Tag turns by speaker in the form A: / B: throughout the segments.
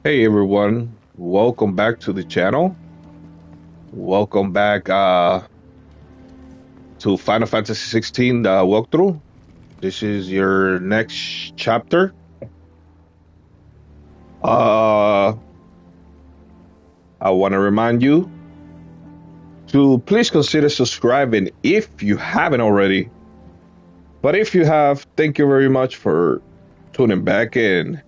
A: Hey everyone, welcome back to the channel. Welcome back to Final Fantasy 16 walkthrough. This is your next chapter. I want to remind you to please consider subscribing if you haven't already. But if you have, thank you very much for tuning back in.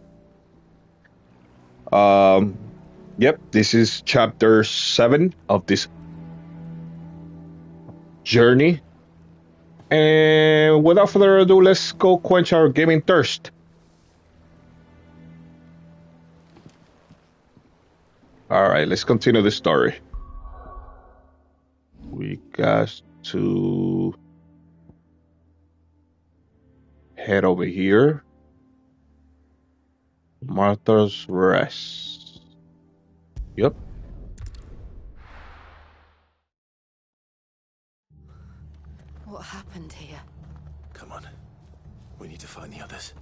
A: Yep, this is chapter 7 of this journey. And without further ado, let's go quench our gaming thirst. Alright, let's continue the story. We got to head over here. Martha's Rest. Yep.
B: What happened here?
C: Come on. We need to find the others.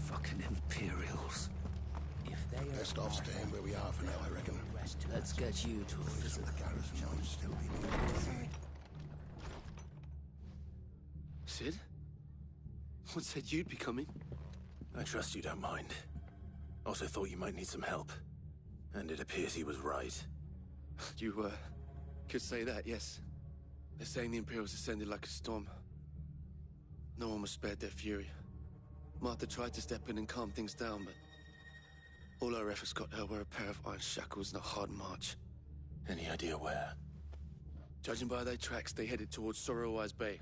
D: Fucking Imperials. If they are
E: best off staying where we are for now, I reckon.
D: Let's get you to a visit.
E: The garrison might still be needed.
D: Sid? What said you'd be coming?
C: I trust you don't mind. Also thought you might need some help. And it appears he was right.
D: You, could say that, yes. They're saying the Imperials descended like a storm. No one was spared their fury. Martha tried to step in and calm things down, but all our efforts got her were a pair of iron shackles and a hard march.
C: Any idea where?
D: Judging by their tracks, they headed towards Sorrowwise Bay.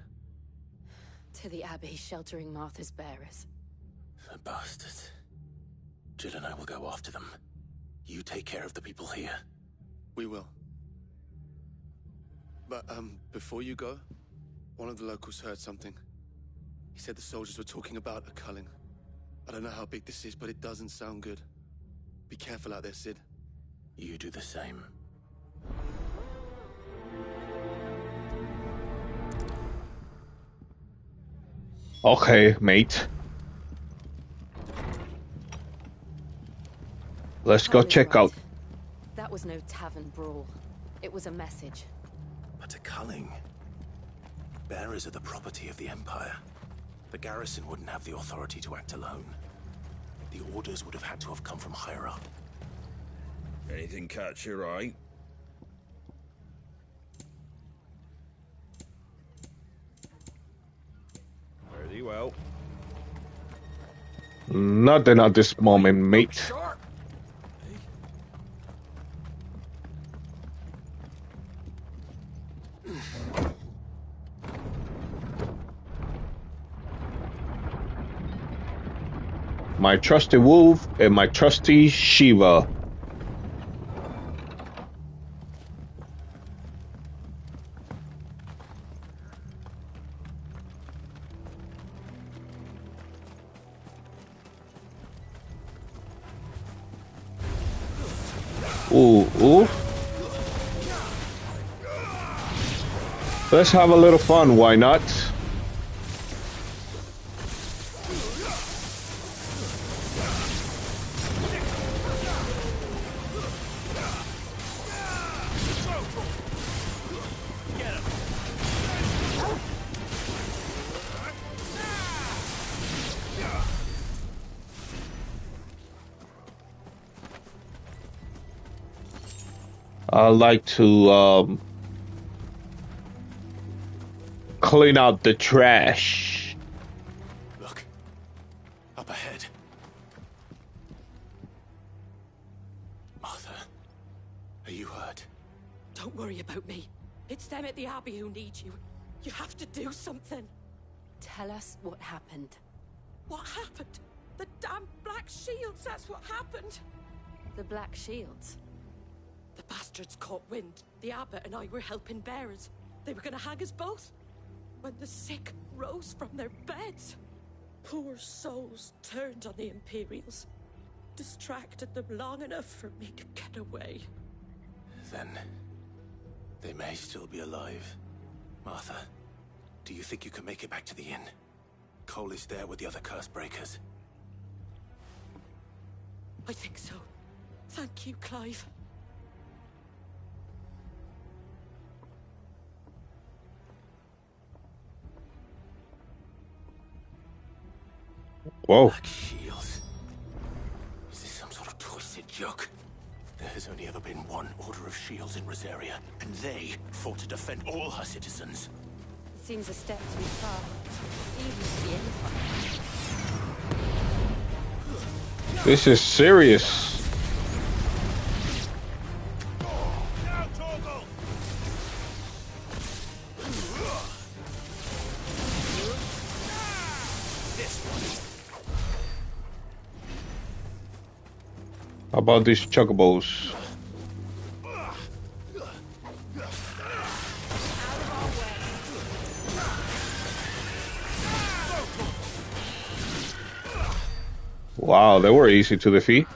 B: To the Abbey sheltering Martha's bearers.
C: The bastards. Jill and I will go after them. You take care of the people here.
D: We will. But, before you go, one of the locals heard something. He said the soldiers were talking about a culling. I don't know how big this is, but it doesn't sound good. Be careful out there, Sid.
C: You do the same.
A: Okay, mate. Let's go check out.
B: That was no tavern brawl. It was a message.
C: But a culling. Bearers are the property of the Empire. The garrison wouldn't have the authority to act alone. The orders would have had to have come from higher up.
F: Anything catch your eye? Very well.
A: Nothing at this moment, mate. My trusty wolf and my trusty Shiva. Ooh. Let's have a little fun, why not? I like to clean out the trash.
C: Look. Up ahead. Martha. Are you hurt?
G: Don't worry about me. It's them at the Abbey who need you. You have to do something.
B: Tell us what happened.
G: What happened? The damn Black Shields, that's what happened.
B: The Black Shields?
G: The bastards caught wind. The abbot and I were helping bearers. They were gonna hang us both. When the sick rose from their beds. Poor souls turned on the Imperials. Distracted them long enough for me to get away.
C: Then they may still be alive. Martha, do you think you can make it back to the inn? Cole is there with the other curse breakers.
G: I think so. Thank you, Clive.
A: Whoa.
C: Black shields. Is this some sort of twisted joke? There has only ever been one order of shields in Rosaria, and they fought to defend all her citizens.
B: It seems a step too far. Even to the Empire.
A: This is serious. How about these chocobos? Wow, they were easy to defeat.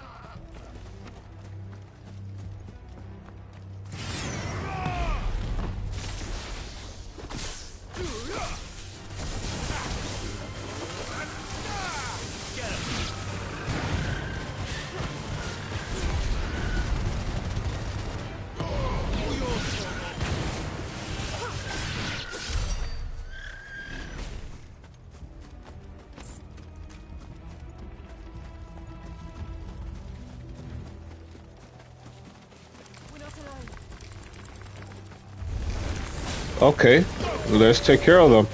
A: Okay, let's take care of them.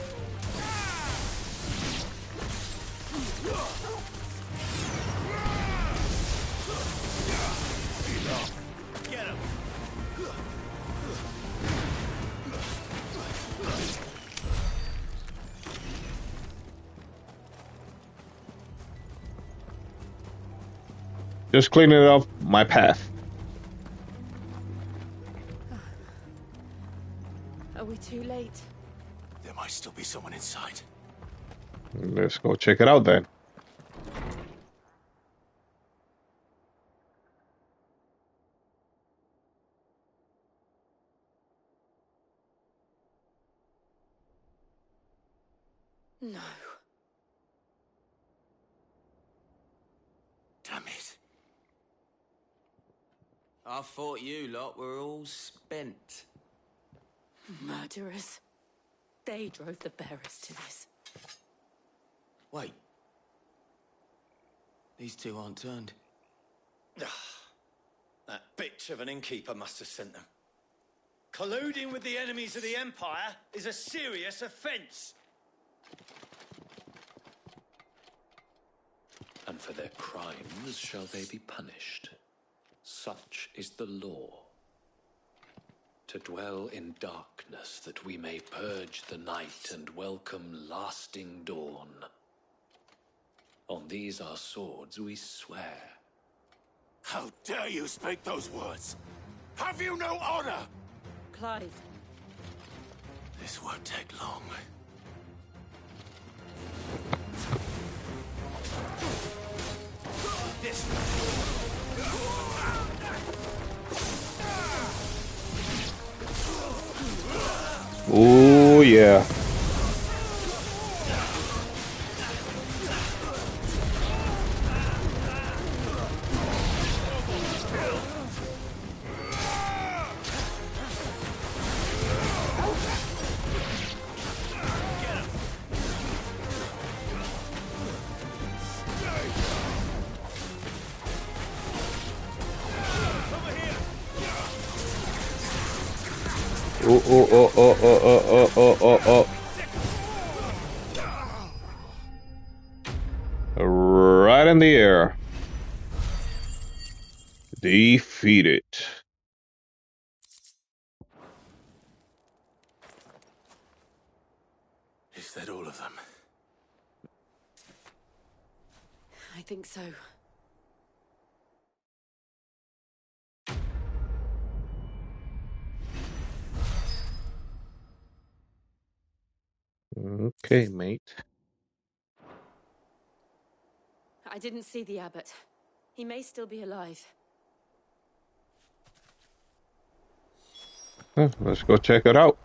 A: Just cleaning up my path.
B: Are we too late?
C: There might still be someone inside.
A: Let's go check it out then.
B: No.
C: Damn it.
H: I thought you lot were all spent.
B: Murderers. They drove the bearers to this.
H: Wait. These two aren't turned.
I: That bitch of an innkeeper must have sent them. Colluding with the enemies of the Empire is a serious offence.
J: And for their crimes shall they be punished. Such is the law. To dwell in darkness that we may purge the night and welcome lasting dawn. On these our swords we swear.
C: How dare you speak those words? Have you no honor?
B: Clive.
C: This won't take long. This.
A: Oh yeah. Oh, oh, oh, oh, oh, oh, oh, oh, oh. Right in the air. Defeated.
C: Is that all of them?
B: I think so.
A: Okay, mate.
B: I didn't see the abbot. He may still be alive.
A: Let's go check it out.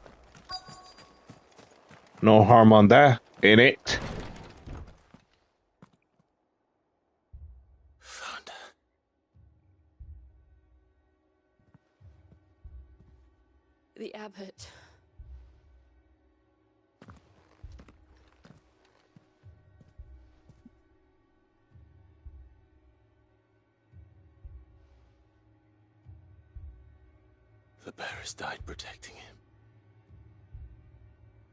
A: No harm on that, in it.
C: Found her.
B: The abbot.
C: The bearers died protecting him,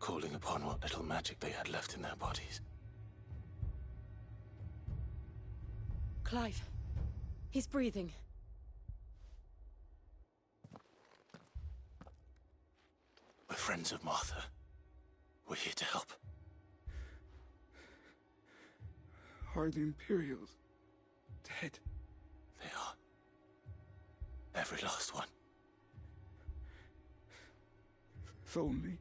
C: calling upon what little magic they had left in their bodies.
B: Clive. He's breathing.
C: We're friends of Martha. We're here to help.
K: Are the Imperials dead?
C: They are. Every last one.
K: If only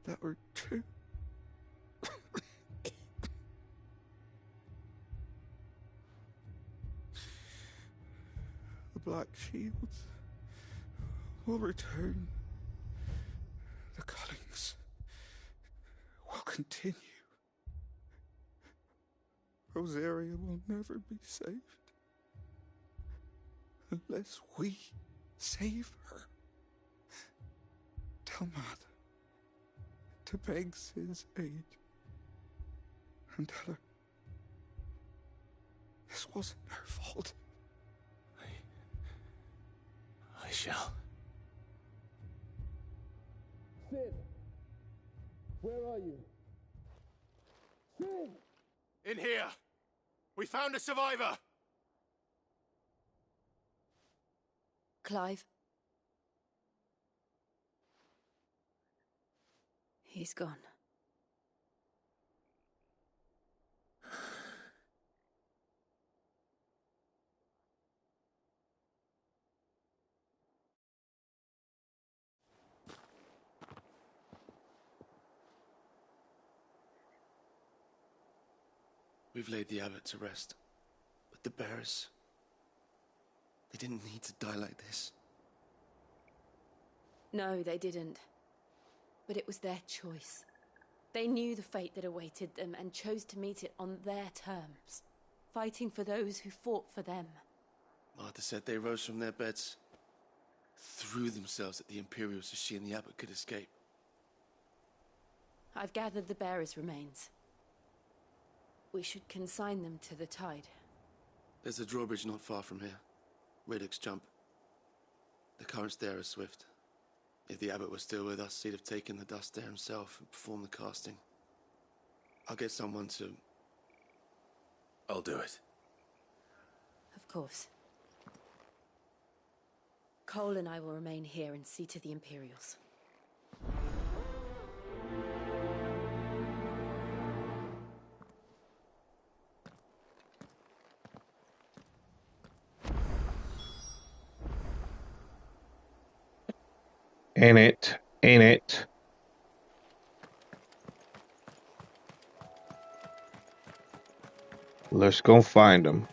K: that were true. The Black Shields will return. The cullings will continue. Rosaria will never be saved unless we save her. Tell Mother to beg Sid's aid and tell her this wasn't her fault.
C: I shall.
K: Sid, where are you? Sid!
C: In here! We found a survivor!
B: Clive. He's gone.
D: We've laid the abbot to rest, but the bearers, they didn't need to die like this.
B: No, they didn't. But it was their choice. They knew the fate that awaited them and chose to meet it on their terms, fighting for those who fought for them.
D: Martha said they rose from their beds, threw themselves at the Imperials so she and the abbot could escape.
B: I've gathered the bearers' remains. We should consign them to the tide.
D: There's a drawbridge not far from here. Riddick's Jump. The currents there are swift. If the abbot was still with us, he'd have taken the dust there himself and performed the casting. I'll get someone to...
C: I'll do it.
B: Of course. Cole and I will remain here and see to the Imperials.
A: In it. Let's go find them.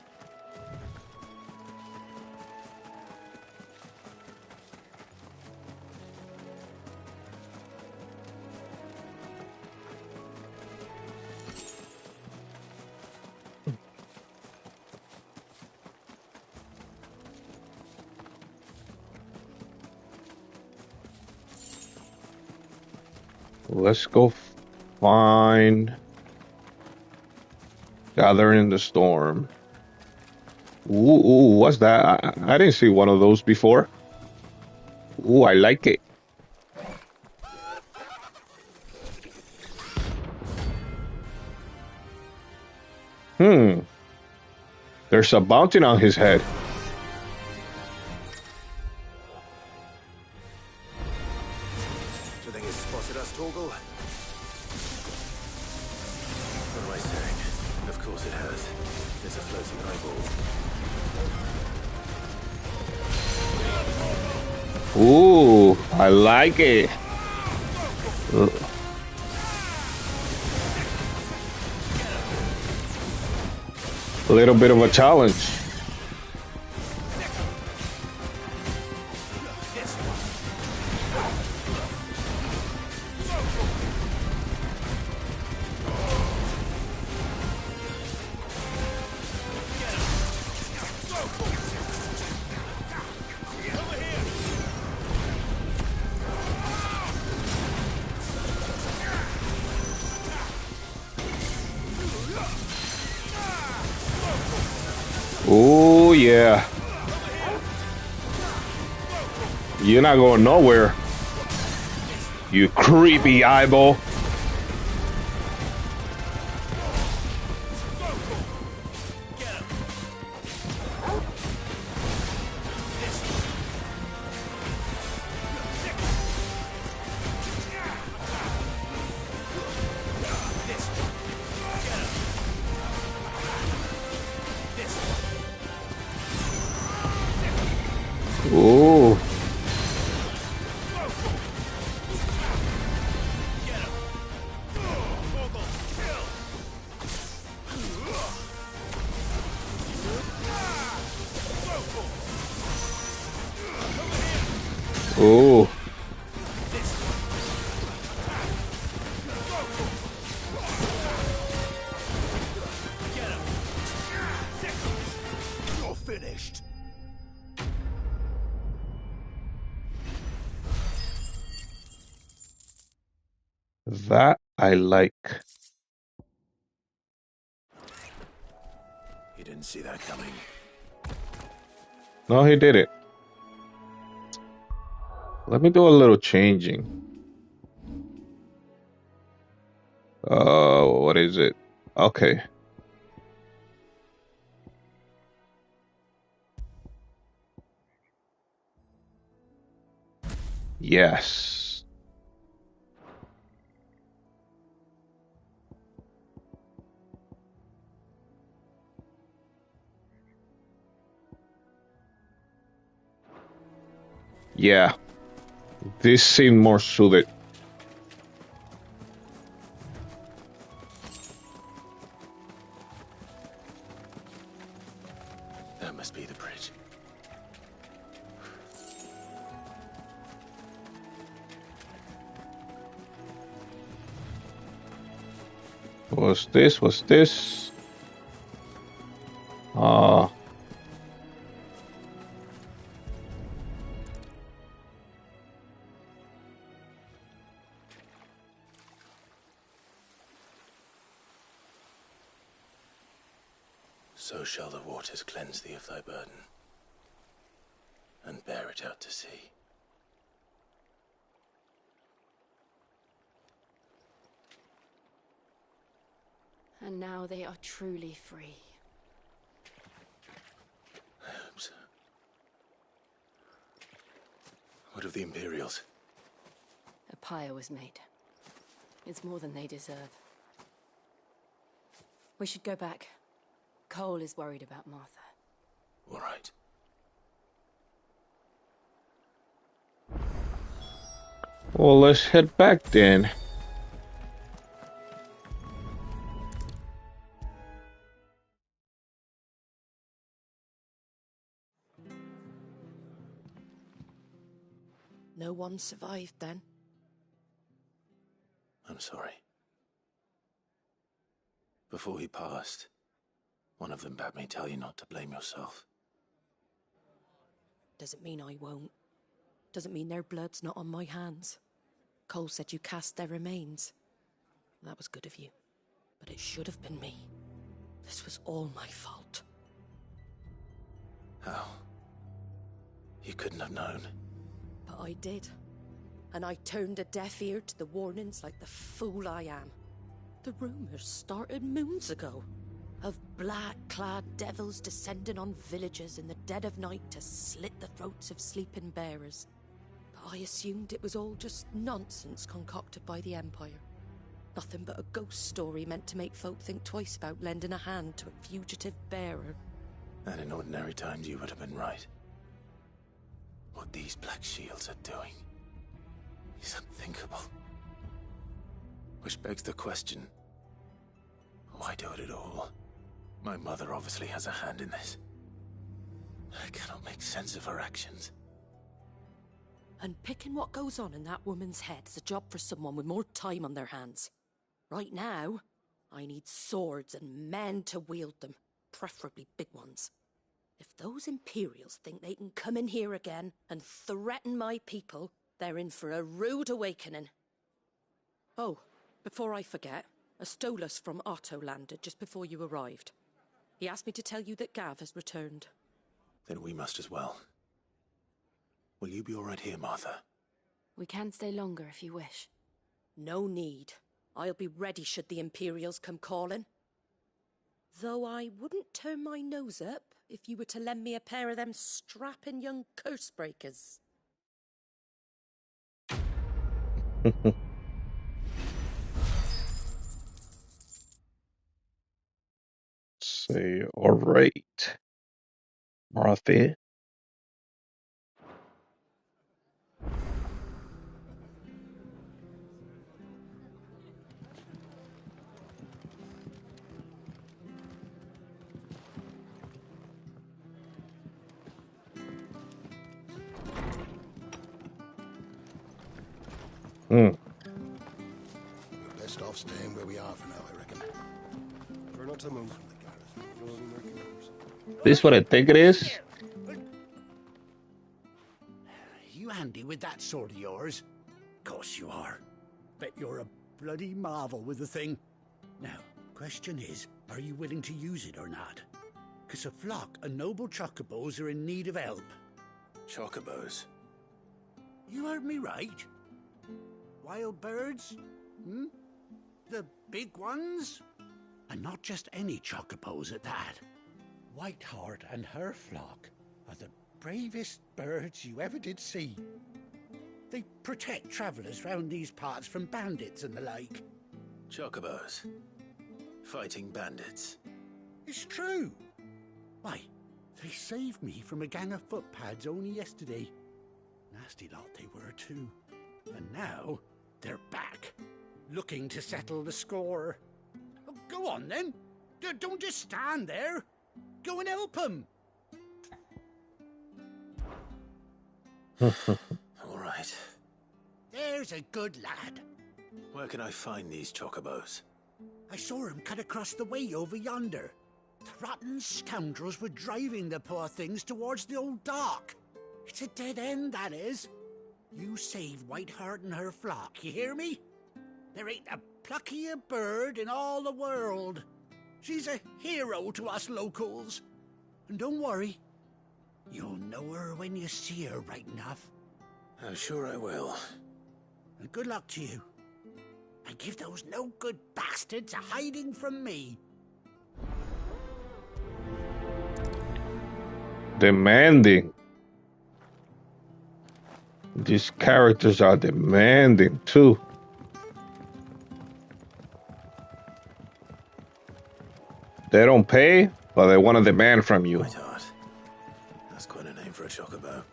A: Let's go find Gathering the Storm. Ooh, what's that? I didn't see one of those before. Ooh, I like it. There's a bounty on his head.
C: Do you think it's spotted us, Torgal? What am I saying? Of course it has. There's a floating eyeball.
A: Ooh, I like it. A little bit of a challenge. Oh, yeah. You're not going nowhere. You creepy eyeball. Ooh. Ooh.
C: You're finished.
A: That I like.
C: You didn't see that coming.
A: No, he did it. Let me do a little changing. What is it? Okay. Yes. Yeah. This seemed more suited.
C: That must be the bridge.
A: What's this? What's this?
C: So shall the waters cleanse thee of thy burden, and bear it out to sea.
B: And now they are truly free.
C: I hope so. What of the Imperials?
B: A pyre was made. It's more than they deserve. We should go back. Cole is worried about Martha.
C: All right.
A: Well, let's head back then.
G: No one survived then?
C: I'm sorry. Before he passed, one of them bade me tell you not to blame yourself.
G: Doesn't mean I won't. Doesn't mean their blood's not on my hands. Cole said you cast their remains. That was good of you. But it should have been me. This was all my fault.
C: How? You couldn't have known.
G: But I did. And I turned a deaf ear to the warnings like the fool I am. The rumors started moons ago. Of black-clad devils descending on villages in the dead of night to slit the throats of sleeping bearers. But I assumed it was all just nonsense concocted by the Empire. Nothing but a ghost story meant to make folk think twice about lending a hand to a fugitive bearer.
C: And in ordinary times you would have been right. What these Black Shields are doing is unthinkable. Which begs the question, why do it at all? My mother obviously has a hand in this. I cannot make sense of her actions.
G: And picking what goes on in that woman's head is a job for someone with more time on their hands. Right now, I need swords and men to wield them, preferably big ones. If those Imperials think they can come in here again and threaten my people, they're in for a rude awakening. Oh, before I forget, a Stolas from Otto landed just before you arrived. He asked me to tell you that Gav has returned.
C: Then we must as well. Will you be all right here, Martha?
B: We can stay longer if you wish.
G: No need. I'll be ready should the Imperials come calling. Though I wouldn't turn my nose up if you were to lend me a pair of them strapping young curse breakers.
A: Say, all right, Martha.
E: We're best off staying where we are for now, I reckon.
K: Try not to move.
A: This what I think it is?
L: You handy with that sword of yours? Course you are. Bet you're a bloody marvel with the thing. Now, question is, are you willing to use it or not? 'Cause a flock of noble chocobos are in need of help.
C: Chocobos?
L: You heard me right. Wild birds? Hmm? The big ones? And not just any chocobos at that. Whiteheart and her flock are the bravest birds you ever did see. They protect travellers round these parts from bandits and the like.
C: Chocobos? Fighting bandits?
L: It's true. Why, they saved me from a gang of footpads only yesterday. Nasty lot they were too. And now they're back, looking to settle the score. Oh, go on then. Don't just stand there. Go and help them.
C: All right.
L: There's a good lad.
C: Where can I find these chocobos?
L: I saw him cut across the way over yonder. The rotten scoundrels were driving the poor things towards the old dock. It's a dead end, that is. You save Whiteheart and her flock, you hear me? There ain't a pluckier bird in all the world. She's a hero to us locals. And don't worry, you'll know her when you see her right enough.
C: I'm sure I will.
L: And good luck to you. And give those no-good bastards a hiding from me.
A: Demanding. These characters are demanding too. They don't pay, but they want to demand from you.
C: Whiteheart. That's quite a name for a chocobo.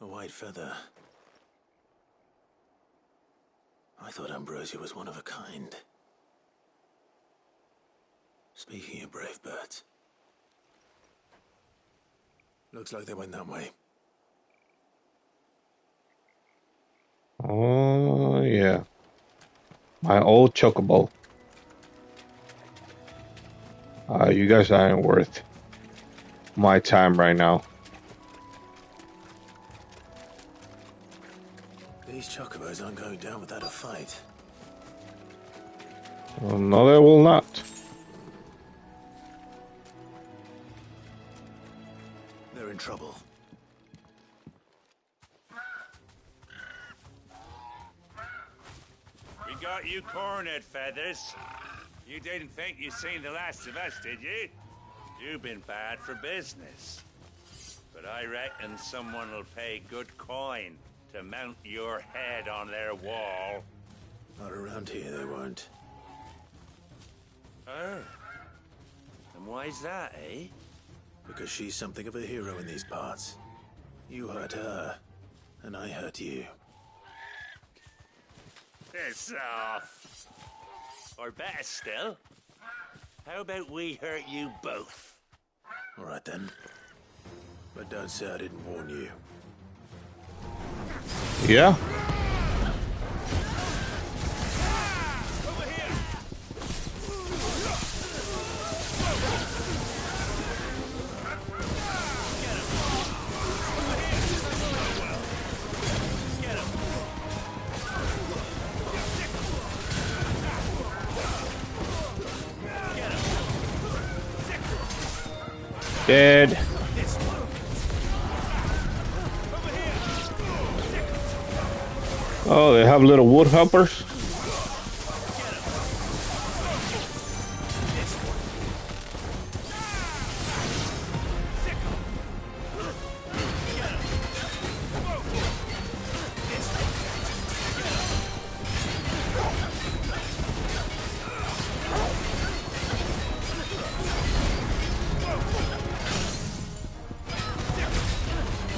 C: A white feather. I thought Ambrosia was one of a kind. Speaking of brave birds. Looks like they went that way.
A: Oh, yeah. My old chocobo. You guys aren't worth my time right now.
C: These chocobos aren't going down without a fight.
A: Well, no, they will not.
C: They're in trouble.
M: We got you cornered, Feathers. You didn't think you'd seen the last of us, did you? You've been bad for business. But I reckon someone will pay good coin to mount your head on their wall.
C: Not around here, they won't.
M: Oh. And why's that, eh?
C: Because she's something of a hero in these parts. You hurt her, and I hurt you.
M: Piss off. Or better still, how about we hurt you both?
C: All right then. But don't say I didn't warn you.
A: Yeah. Dead. Oh, they have little wood hoppers.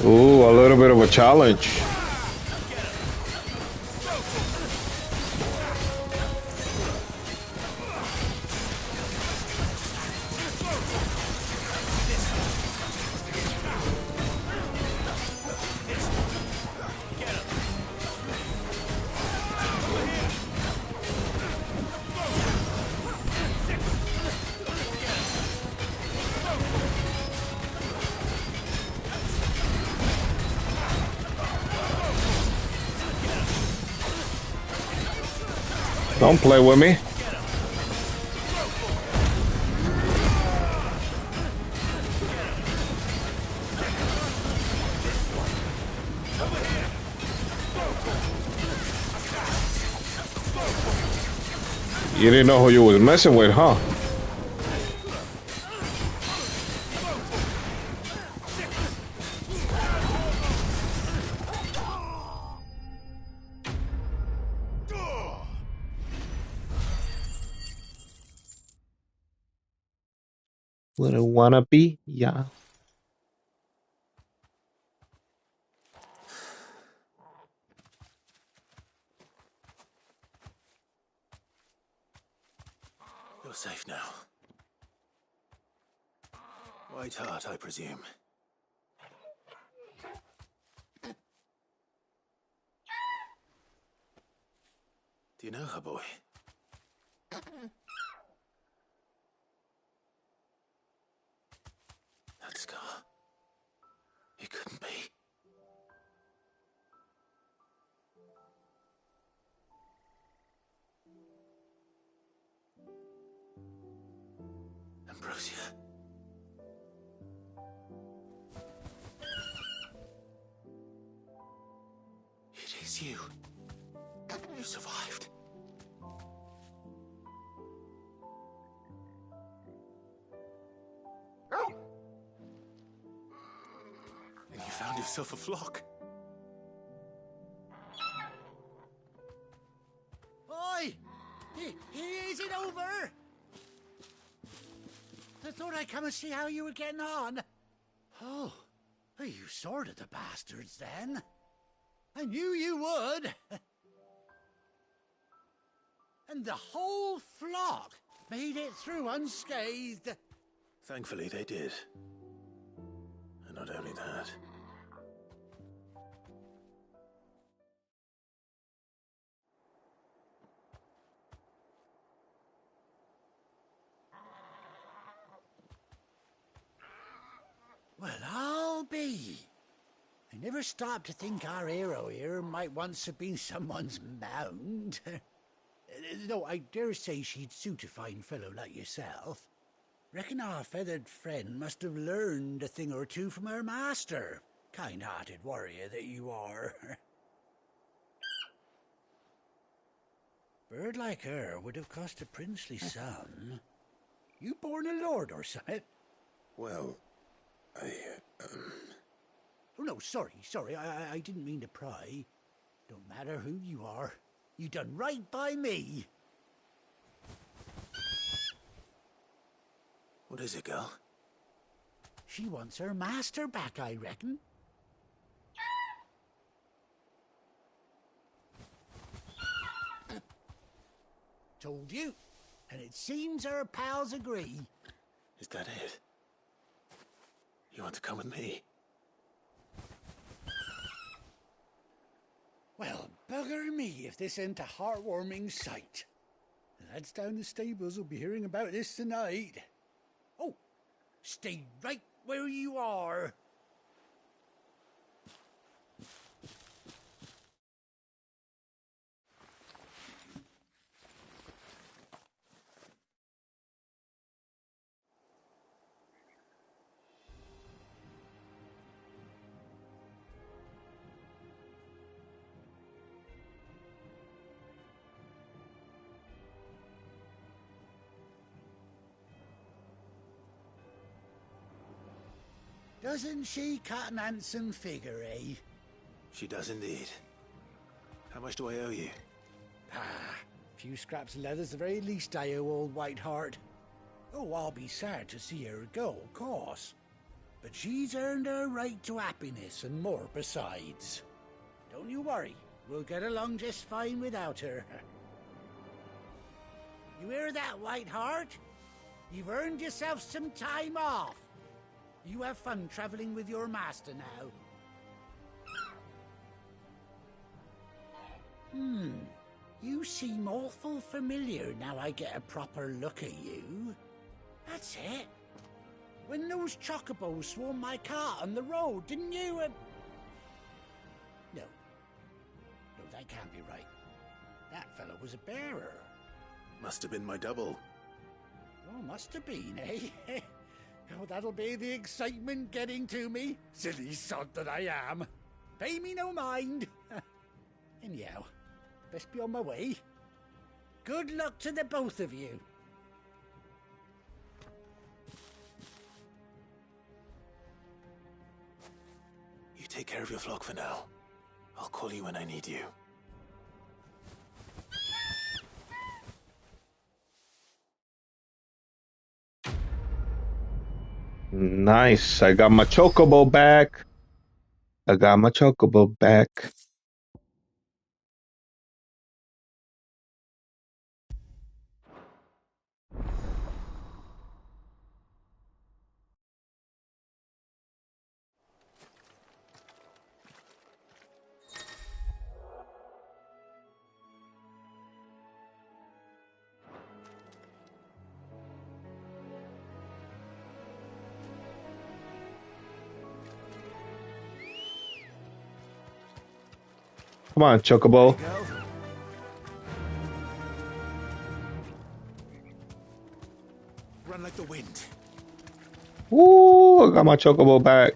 A: Ooh, a little bit of a challenge. Don't play with me. You didn't know who you was messing with, huh? Little wannabe, yeah.
C: You're safe now. White Heart, I presume. Do you know her, boy? That scar. It couldn't be. Ambrosia. It is you. You survived. And you found yourself a flock.
L: Oi! Is it over? I thought I'd come and see how you were getting on. Oh, you sorted the bastards then. I knew you would. And the whole flock made it through unscathed.
C: Thankfully, they did. And not only that.
L: Well, I'll be. I never stopped to think our hero here might once have been someone's mount. Though I dare say she'd suit a fine fellow like yourself. Reckon our feathered friend must have learned a thing or two from her master. Kind-hearted warrior that you are. Bird like her would have cost a princely sum. You born a lord or something?
C: Well,
L: Oh, no, sorry, I didn't mean to pry. Don't matter who you are. You done right by me.
C: What is it, girl?
L: She wants her master back, I reckon. Told you. And it seems her pals agree.
C: Is that it? You want to come with me?
L: Bugger me if this ain't a heartwarming sight. The lads down the stables will be hearing about this tonight. Oh, stay right where you are. Doesn't she cut an handsome figure, eh?
C: She does indeed. How much do I owe you?
L: Ah, a few scraps of leather's the very least I owe old Whiteheart. Oh, I'll be sad to see her go, of course. But she's earned her right to happiness and more besides. Don't you worry, we'll get along just fine without her. You hear that, Whiteheart? You've earned yourself some time off. You have fun traveling with your master now. You seem awful familiar now I get a proper look at you. That's it. When those chocobos swarmed my car on the road, didn't you? No, that can't be right. That fellow was a bearer.
C: Must have been my double.
L: Oh, must have been, eh? Oh, that'll be the excitement getting to me. Silly sod that I am. Pay me no mind. Anyhow, best be on my way. Good luck to the both of you.
C: You take care of your flock for now. I'll call you when I need you.
A: Nice. I got my chocobo back. Come on, chocobo.
C: Run like the wind.
A: Ooh, I got my chocobo back.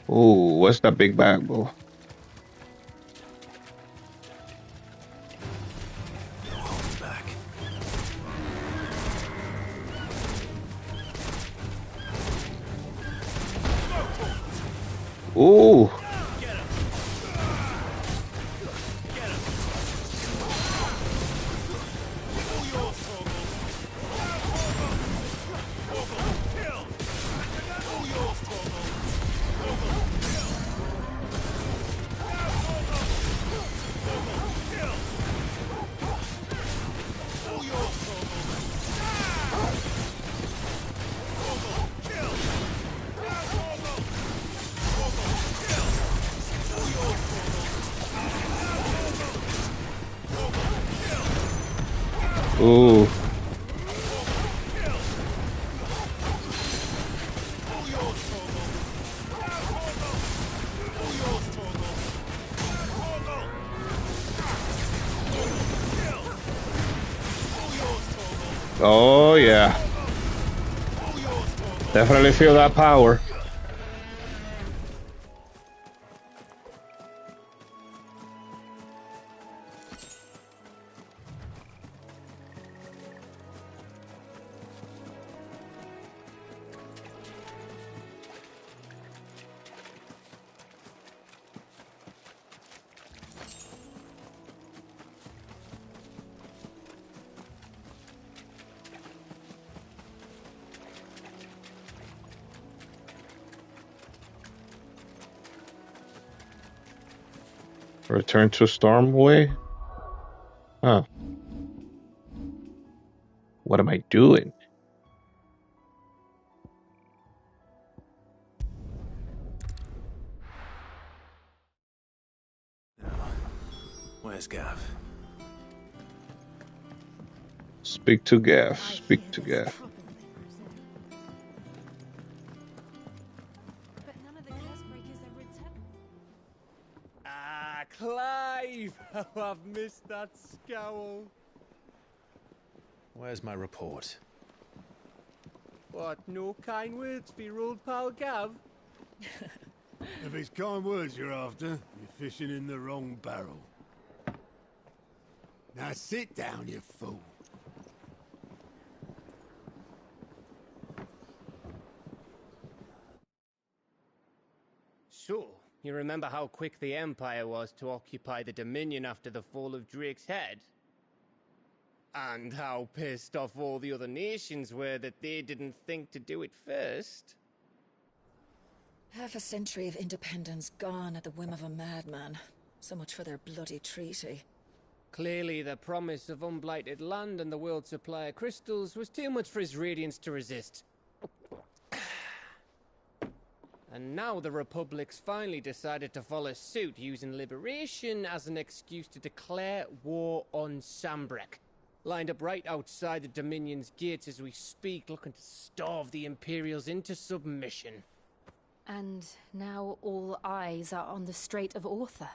A: Ooh, what's that big bag, bro? Ooh. Ooh. Oh yeah. Definitely feel that power. Return to Stormway? Huh. What am I doing?
C: Where's Gav?
A: Speak to Gav. Speak to Gav.
B: But none of the curse breakers are returned.
N: Ah, Clive! How I've missed that scowl.
C: Where's my report?
N: What, no kind words for your old pal Gav?
O: If it's kind words you're after, you're fishing in the wrong barrel. Now sit down, you fool.
N: So, you remember how quick the Empire was to occupy the Dominion after the fall of Drake's head? And how pissed off all the other nations were that they didn't think to do it first?
P: Half a century of independence gone at the whim of a madman. So much for their bloody treaty.
N: Clearly, the promise of unblighted land and the world's supply of crystals was too much for his radiance to resist. And now the Republic's finally decided to follow suit, using liberation as an excuse to declare war on Sambrek. Lined up right outside the Dominion's gates as we speak, looking to starve the Imperials into submission.
B: And now all eyes are on the Strait of Author.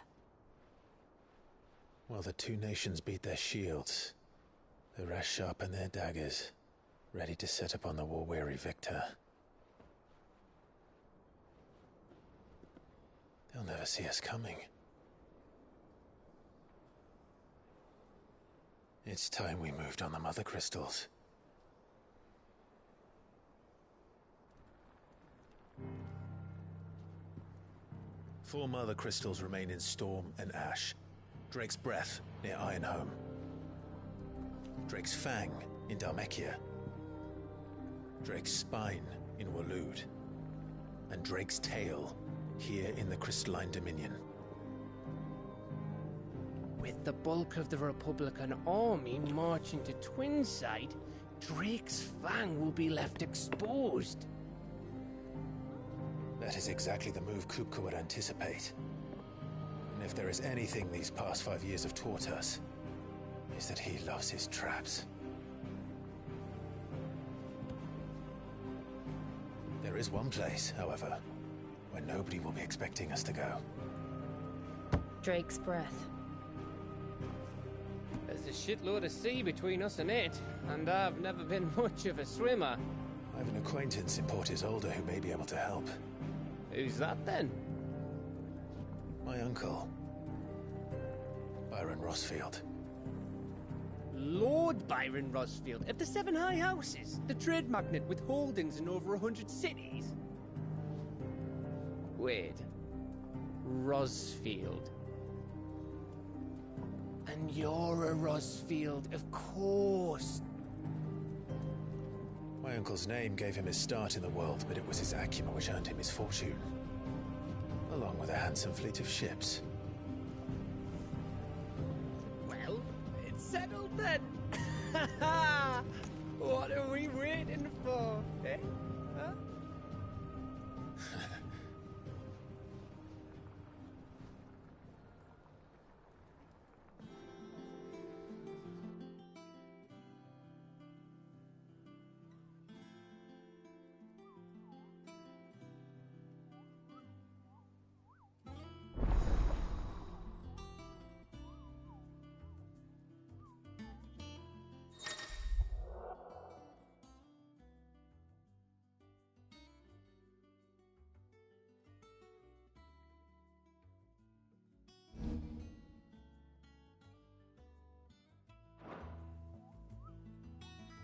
C: Well, the two nations beat their shields. The rest sharpen their daggers, ready to set upon the war-weary victor. They'll never see us coming. It's time we moved on the mother crystals. Four mother crystals remain in Storm and Ash. Drake's Breath near Ironhome. Drake's Fang in Dhalmekia. Drake's Spine in Waloed. And Drake's Tail here in the Crystalline Dominion.
N: With the bulk of the Republican army marching to Twinside, Drake's Fang will be left exposed.
C: That is exactly the move Kupka would anticipate. And if there is anything these past 5 years have taught us, is that he loves his traps. There is one place, however, where nobody will be expecting us to go.
B: Drake's Breath.
N: There's a shitload of sea between us and it, and I've never been much of a swimmer.
C: I have an acquaintance in Port Isolde who may be able to help.
N: Who's that then?
C: My uncle, Byron Rosfield.
N: Lord Byron Rosfield of the Seven High Houses, the trade magnate with holdings in over 100 cities. Wait, Rosfield. And you're a Rosfield, of course.
C: My uncle's name gave him his start in the world, but it was his acumen which earned him his fortune, along with a handsome fleet of ships.
N: Well, it's settled then. What are we waiting for, eh? Huh?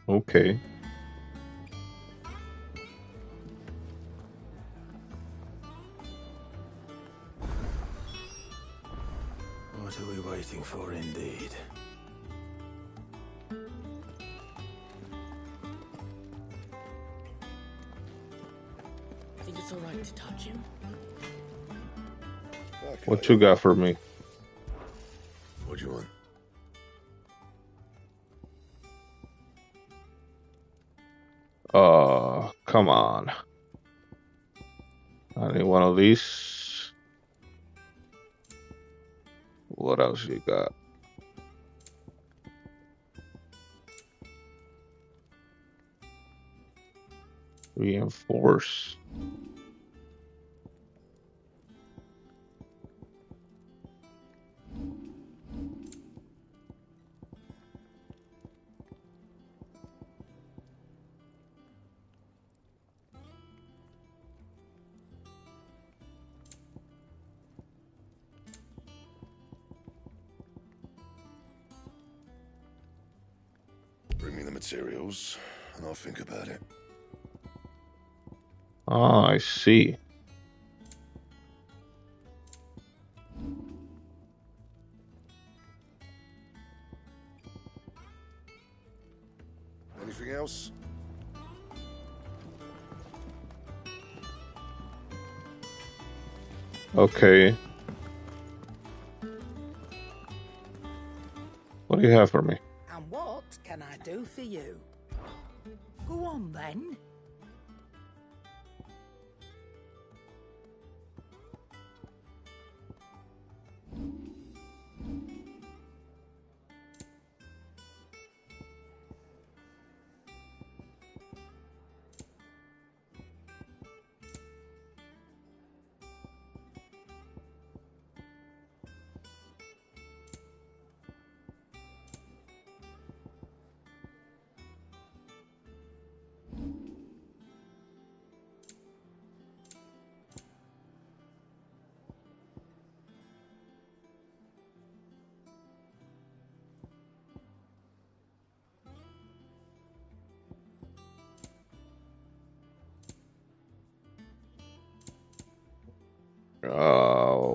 A: Okay.
C: What are we waiting for, indeed?
G: I think it's alright to touch him.
A: What you got for me?
O: What do you want?
A: Come on. I need one of these. What else you got? Reinforce.
Q: Bring me the materials, and I'll think about it.
A: Ah, I see.
Q: Anything else?
A: Okay. What do you have for me?
L: And what can I do for you? Go on then.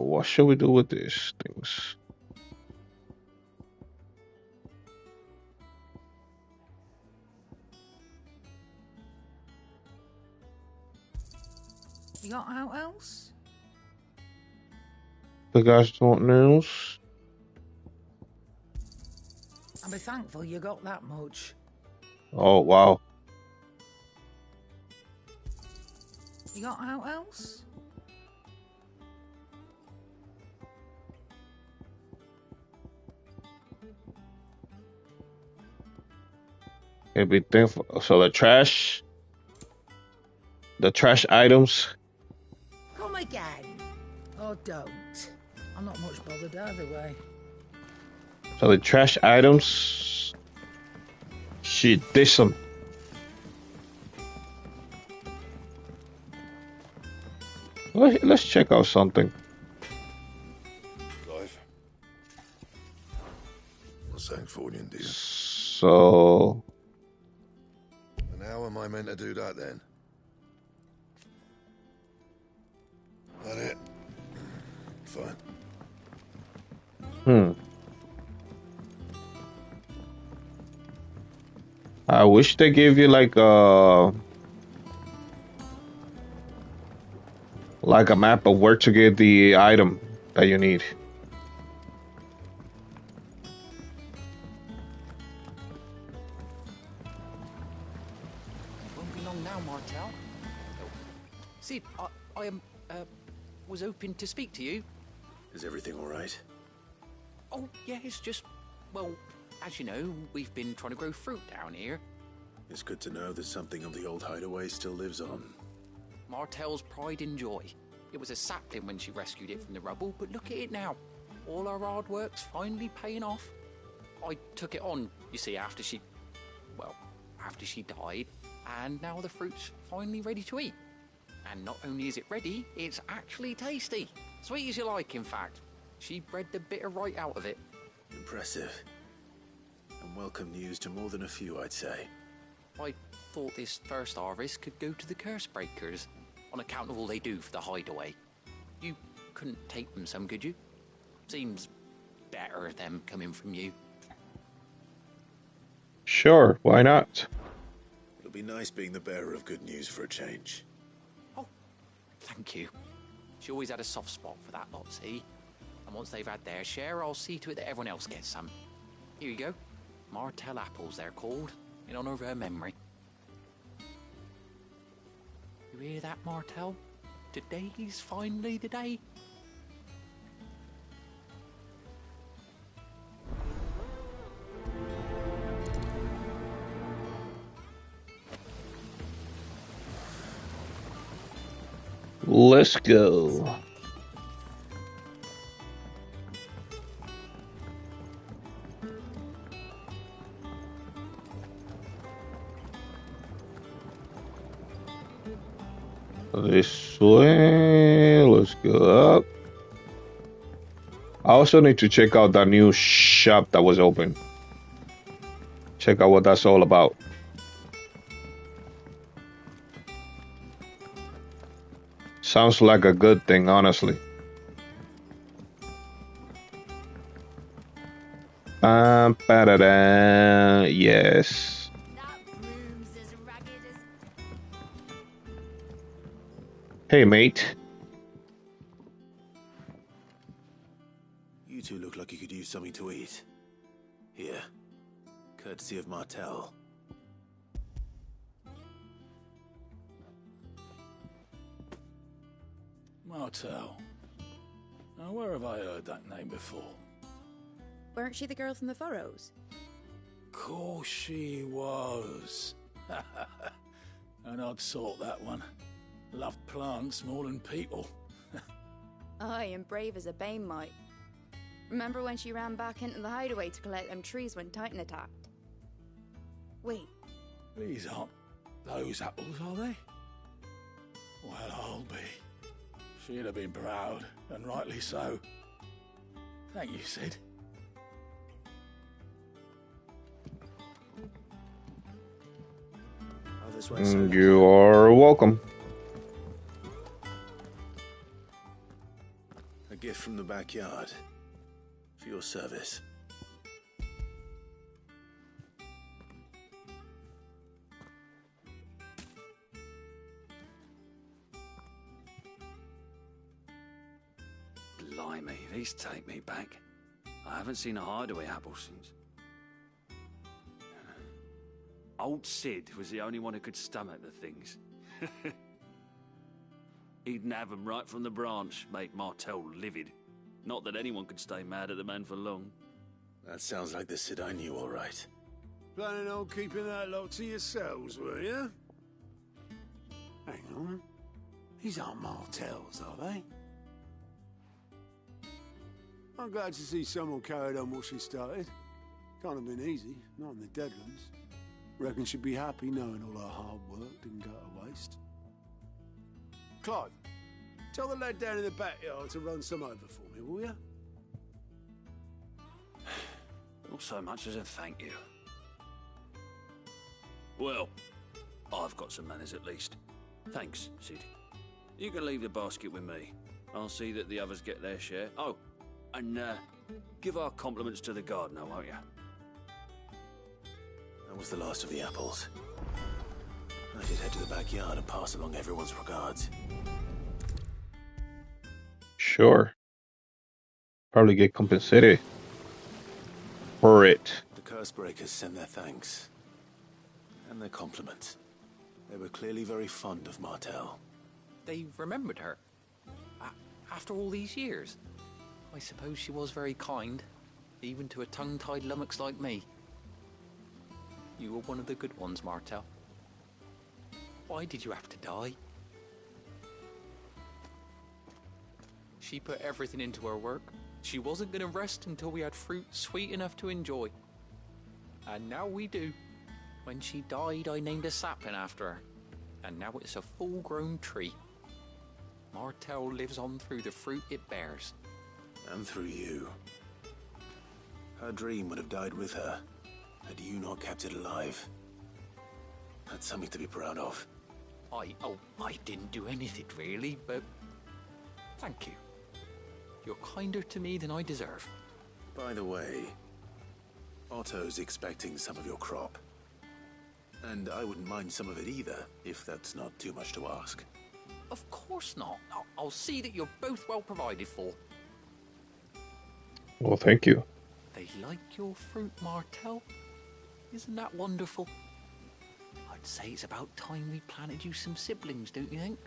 A: What should we do with these things?
L: You got out else?
A: The guys want news.
L: I'll be thankful you got that much.
A: Oh, wow.
L: You got out else?
A: It'd be thankful. So the trash items.
L: Come again. Or don't. I'm not much bothered either way.
A: So the trash items. She dish them. Let's check out something.
Q: Clive. What's that for you, dear?
A: So.
Q: And how am I meant to do that then? That it? Fine.
A: I wish they gave you like a map of where to get the item that you need.
R: Won't be long now, Martel. Sid, I was hoping to speak to you.
C: Is everything all right?
R: Oh, yeah, it's just, well, as you know, we've been trying to grow fruit down here.
C: It's good to know that something of the old hideaway still lives on.
R: Martel's pride and joy. It was a sapling when she rescued it from the rubble, but look at it now. All our hard work's finally paying off. I took it on, you see, after she died, and now the fruit's finally ready to eat. And not only is it ready, it's actually tasty. Sweet as you like, in fact. She bred the bitter right out of it.
C: Impressive. And welcome news to more than a few, I'd say.
R: I thought this first harvest could go to the curse breakers, on account of all they do for the hideaway. You couldn't take them some, could you? Seems better them coming from you.
A: Sure, why not?
C: It'll be nice being the bearer of good news for a change.
R: Oh, thank you. She always had a soft spot for that lot, see? And once they've had their share, I'll see to it that everyone else gets some. Here you go. Martel apples, they're called, in honor of her memory. You hear that, Martel? Today's finally the day.
A: Let's go. This way. Let's go up. I also need to check out that new shop that was open. Check out what that's all about. Sounds like a good thing, honestly. Ba-da-da. Yes. Hey, mate.
C: You two look like you could use something to eat. Here. Courtesy of Martel.
S: Martel. Now, where have I heard that name before?
T: Weren't she the girl from the Furrows?
S: Course she was. An odd sort, that one. Loved plants more than people.
T: Aye, and brave as a bane might. Remember when she ran back into the hideaway to collect them trees when Titan attacked? Wait.
S: These aren't those apples, are they? Well, I'll be. She'd have been proud, and rightly so. Thank you, Sid.
A: You are welcome.
C: A gift from the backyard. For your service.
U: Blimey, these take me back. I haven't seen a hideaway apple since. Old Sid was the only one who could stomach the things. He'd nab 'em right from the branch, make Martel livid. Not that anyone could stay mad at the man for long.
C: That sounds like the Sid I knew, all right.
O: Planning on keeping that lot to yourselves, were you? Hang on. These aren't Martels, are they? I'm glad to see someone carried on what she started. Can't have been easy, not in the Deadlands. Reckon she'd be happy knowing all her hard work didn't go to waste. Clive, tell the lad down in the backyard to run some over for me, will you?
U: Not so much as a thank you. Well, I've got some manners at least. Thanks, Sid. You can leave the basket with me. I'll see that the others get their share. Oh, and give our compliments to the gardener, won't you?
C: That was the last of the apples. I should head to the backyard and pass along everyone's regards.
A: Sure. Probably get compensated for it.
C: The Cursebreakers send their thanks. And their compliments. They were clearly very fond of Martel.
R: They remembered her. After all these years. I suppose she was very kind, even to a tongue-tied lummox like me. You were one of the good ones, Martel. Why did you have to die? She put everything into her work. She wasn't going to rest until we had fruit sweet enough to enjoy. And now we do. When she died, I named a sapling after her. And now it's a full-grown tree. Martel lives on through the fruit it bears.
C: And through you. Her dream would have died with her, had you not kept it alive. That's something to be proud of.
R: I didn't do anything really, but thank you. You're kinder to me than I deserve.
C: By the way, Otto's expecting some of your crop. And I wouldn't mind some of it either, if that's not too much to ask.
R: Of course not. I'll see that you're both well provided for.
A: Well, thank you.
R: They like your fruit, Martel. Isn't that wonderful? I'd say it's about time we planted you some siblings, don't you think?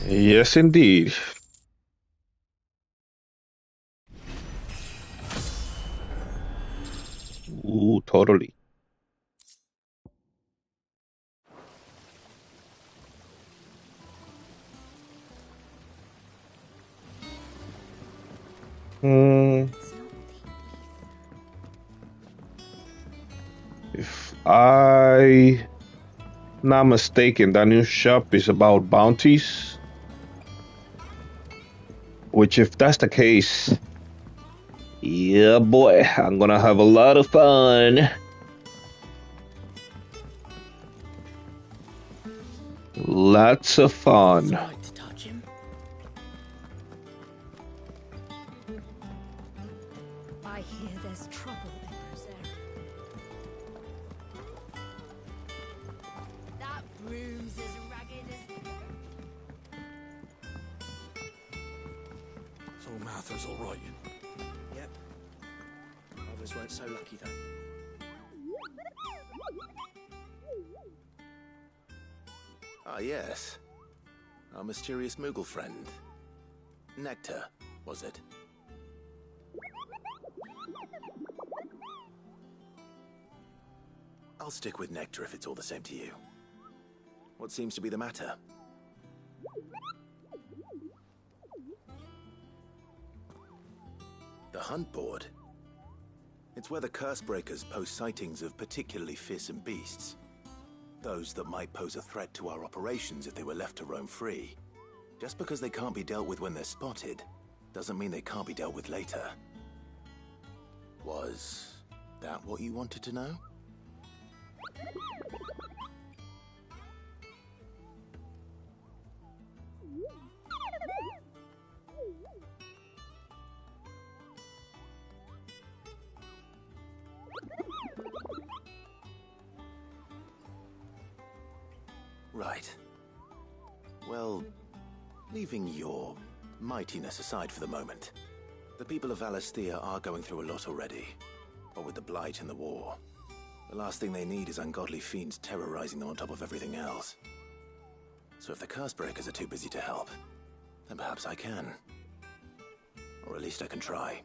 A: Yes, indeed. Ooh, totally. I not mistaken, that new shop is about bounties. Which, if that's the case, yeah, boy, I'm gonna have a lot of fun. Lots of fun.
P: Right to touch him. I hear there's trouble in Rosaria.
B: That room's as ragged as...
S: So Martha's all right.
C: Yep. Others weren't so lucky, though. Ah, yes. Our mysterious Moogle friend. Nectar, was it? I'll stick with Nectar if it's all the same to you. What seems to be the matter? The hunt board. It's where the Cursebreakers post sightings of particularly fearsome beasts. Those that might pose a threat to our operations if they were left to roam free. Just because they can't be dealt with when they're spotted, doesn't mean they can't be dealt with later. Was that what you wanted to know? Right. Well, leaving your mightiness aside for the moment, the people of Valisthea are going through a lot already. But with the Blight and the war, the last thing they need is ungodly fiends terrorizing them on top of everything else. So if the Cursebreakers are too busy to help, then perhaps I can. Or at least I can try.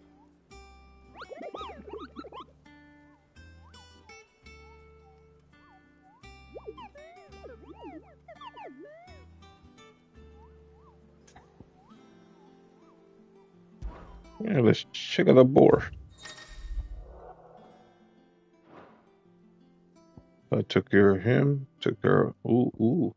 A: Yeah, let's check out the board. I took care of him. Took care of... Ooh.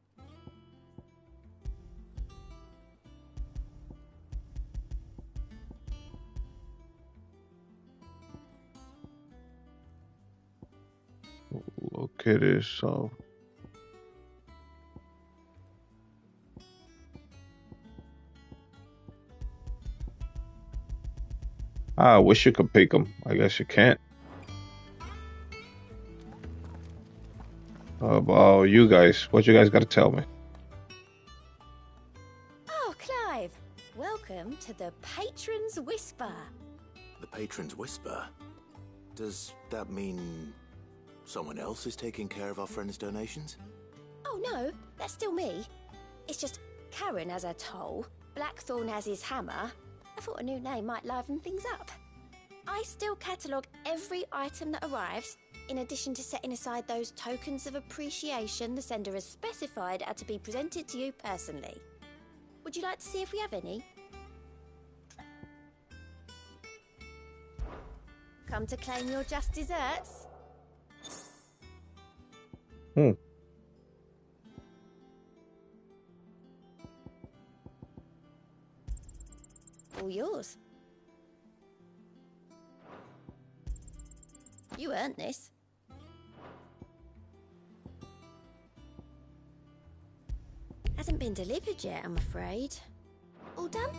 A: Look at this. So... I wish you could pick them. I guess you can't. How about you guys? What you guys got to tell me?
B: Oh, Clive. Welcome to the Patron's Whisper.
C: The Patron's Whisper? Does that mean someone else is taking care of our friend's donations?
B: Oh, no. That's still me. It's just Karen has her toll, Blackthorn has his hammer. I thought a new name might liven things up. I still catalogue every item that arrives, in addition to setting aside those tokens of appreciation the sender has specified are to be presented to you personally. Would you like to see if we have any? Come to claim your just desserts? All yours. You earned this. Hasn't been delivered yet, I'm afraid. All done?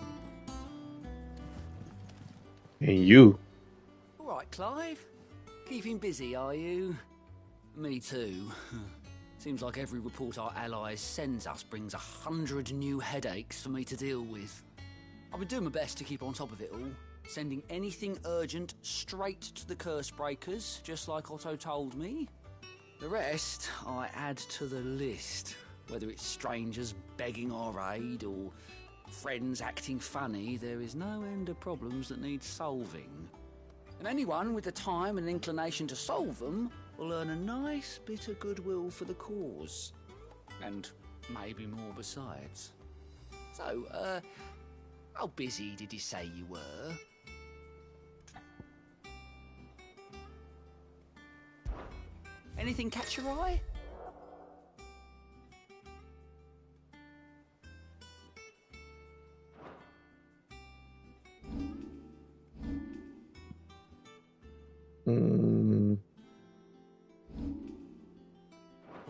A: And you.
U: All right, Clive. Keeping busy, are you? Me too. Seems like every report our allies sends us brings 100 new headaches for me to deal with. I've been doing my best to keep on top of it all, sending anything urgent straight to the Cursebreakers, just like Otto told me. The rest I add to the list, whether it's strangers begging our aid or friends acting funny. There is no end of problems that need solving. And anyone with the time and inclination to solve them will earn a nice bit of goodwill for the cause. And maybe more besides. So, how busy did you say you were?
R: Anything catch your eye?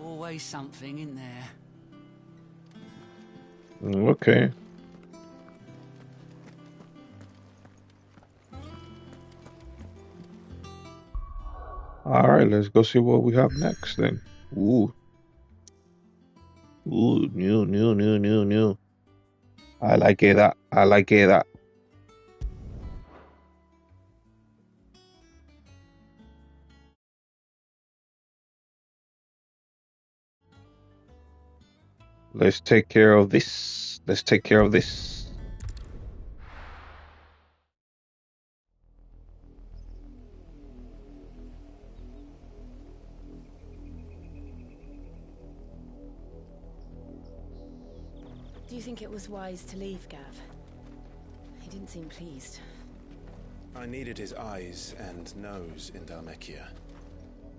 R: Always something in there.
A: Okay. All right, let's go see what we have next then. Ooh. Ooh, new. I like it. I like it. Let's take care of this. Let's take care of this.
B: Do you think it was wise to leave, Gav? He didn't seem pleased.
C: I needed his eyes and nose in Dhalmekia.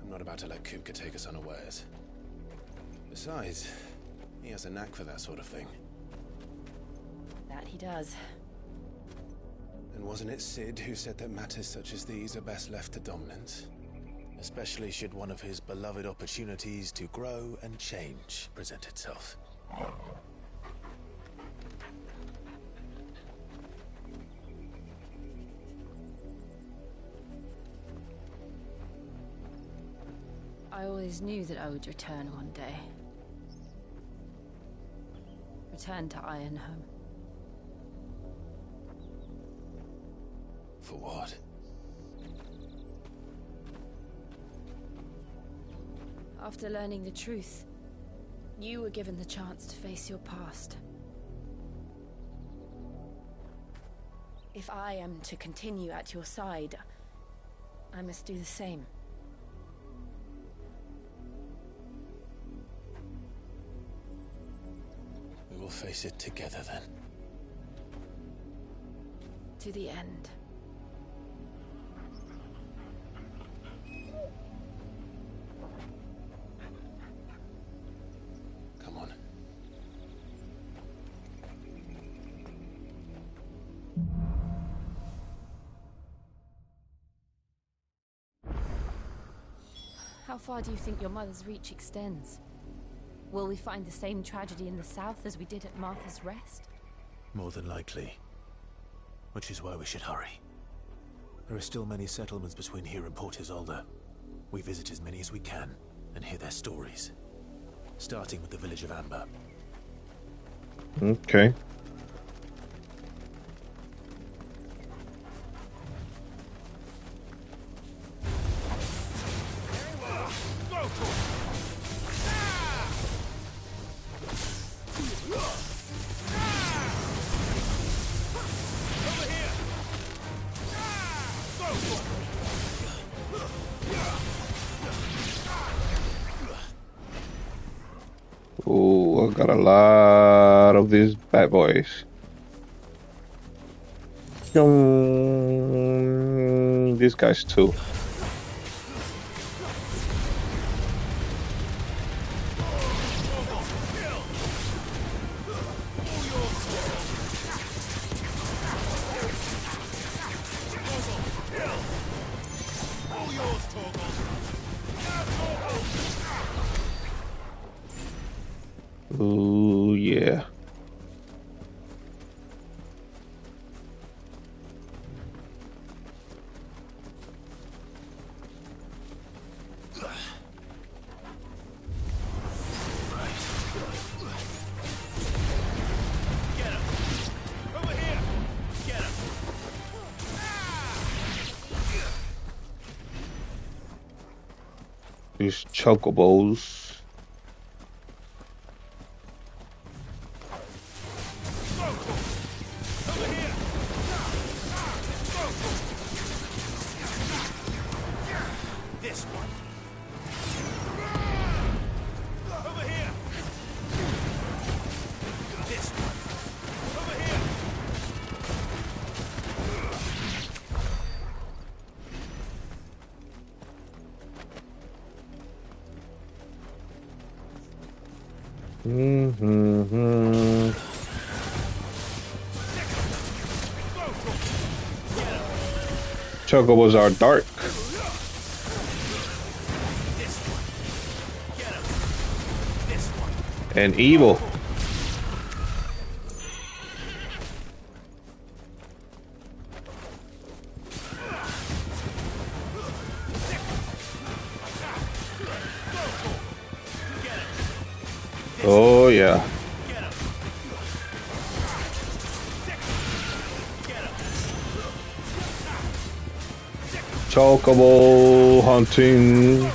C: I'm not about to let Kupka take us unawares. Besides, he has a knack for that sort of thing.
B: That he does.
C: And wasn't it Sid who said that matters such as these are best left to dominance? Especially should one of his beloved opportunities to grow and change present itself.
B: I always knew that I would return one day. Return to Ironhome.
C: For what?
B: After learning the truth, you were given the chance to face your past. If I am to continue at your side, I must do the same.
C: We will face it together then.
B: To the end.
C: Come on.
B: How far do you think your mother's reach extends? Will we find the same tragedy in the south as we did at Martha's Rest?
C: More than likely. Which is why we should hurry. There are still many settlements between here and Port Isolde. We visit as many as we can and hear their stories. Starting with the village of Amber.
A: Okay. Oh, I got a lot of these bad boys. These guys too. Ooh, yeah. These chocobos.
I: This one. Over here. This one. Over here.
A: Mm-hmm. Chocobos are dark and evil. Oh yeah. Chocobo hunting.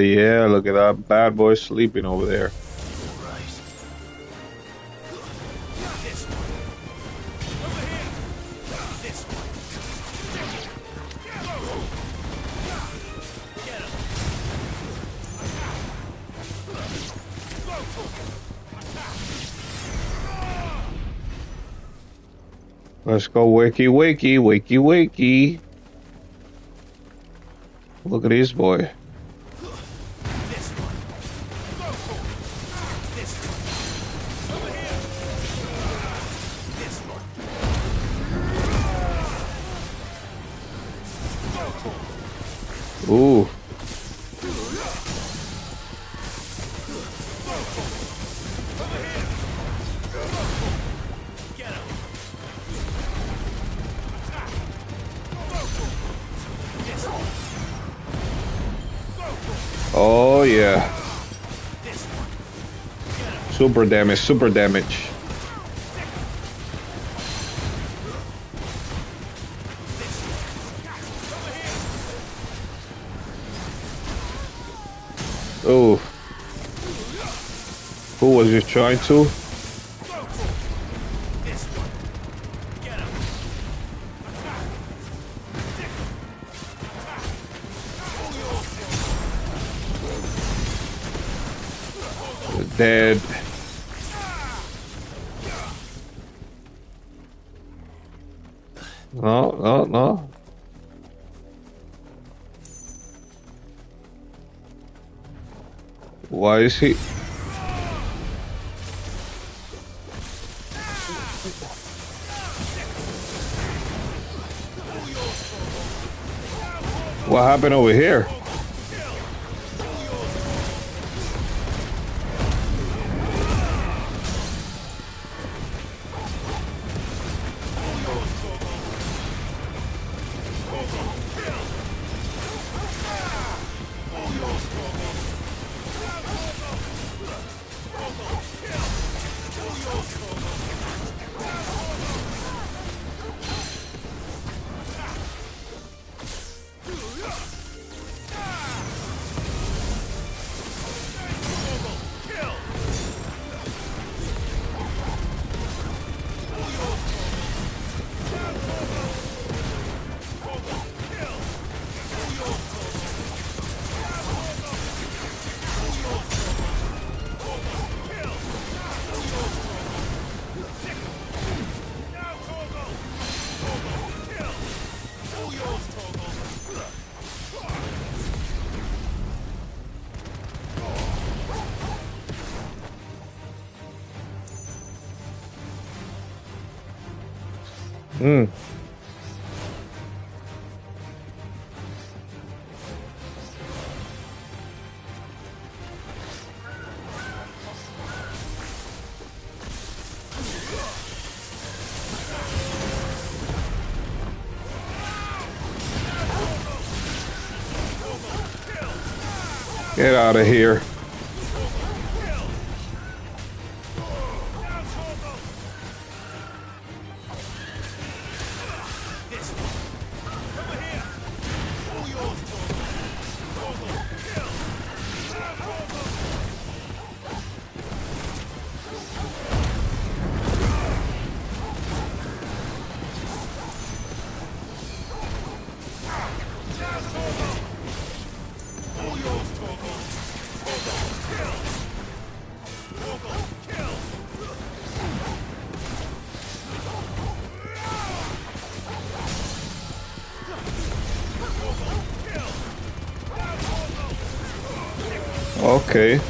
A: Yeah, look at that bad boy sleeping over there. Let's go wakey wakey, wakey wakey. Look at this boy. Ooh. Oh yeah. Super damage, super damage. Oh. Who was you trying to? Dead. No, no, no. Why is he? What happened over here? Hmm. Get out of here. Okay.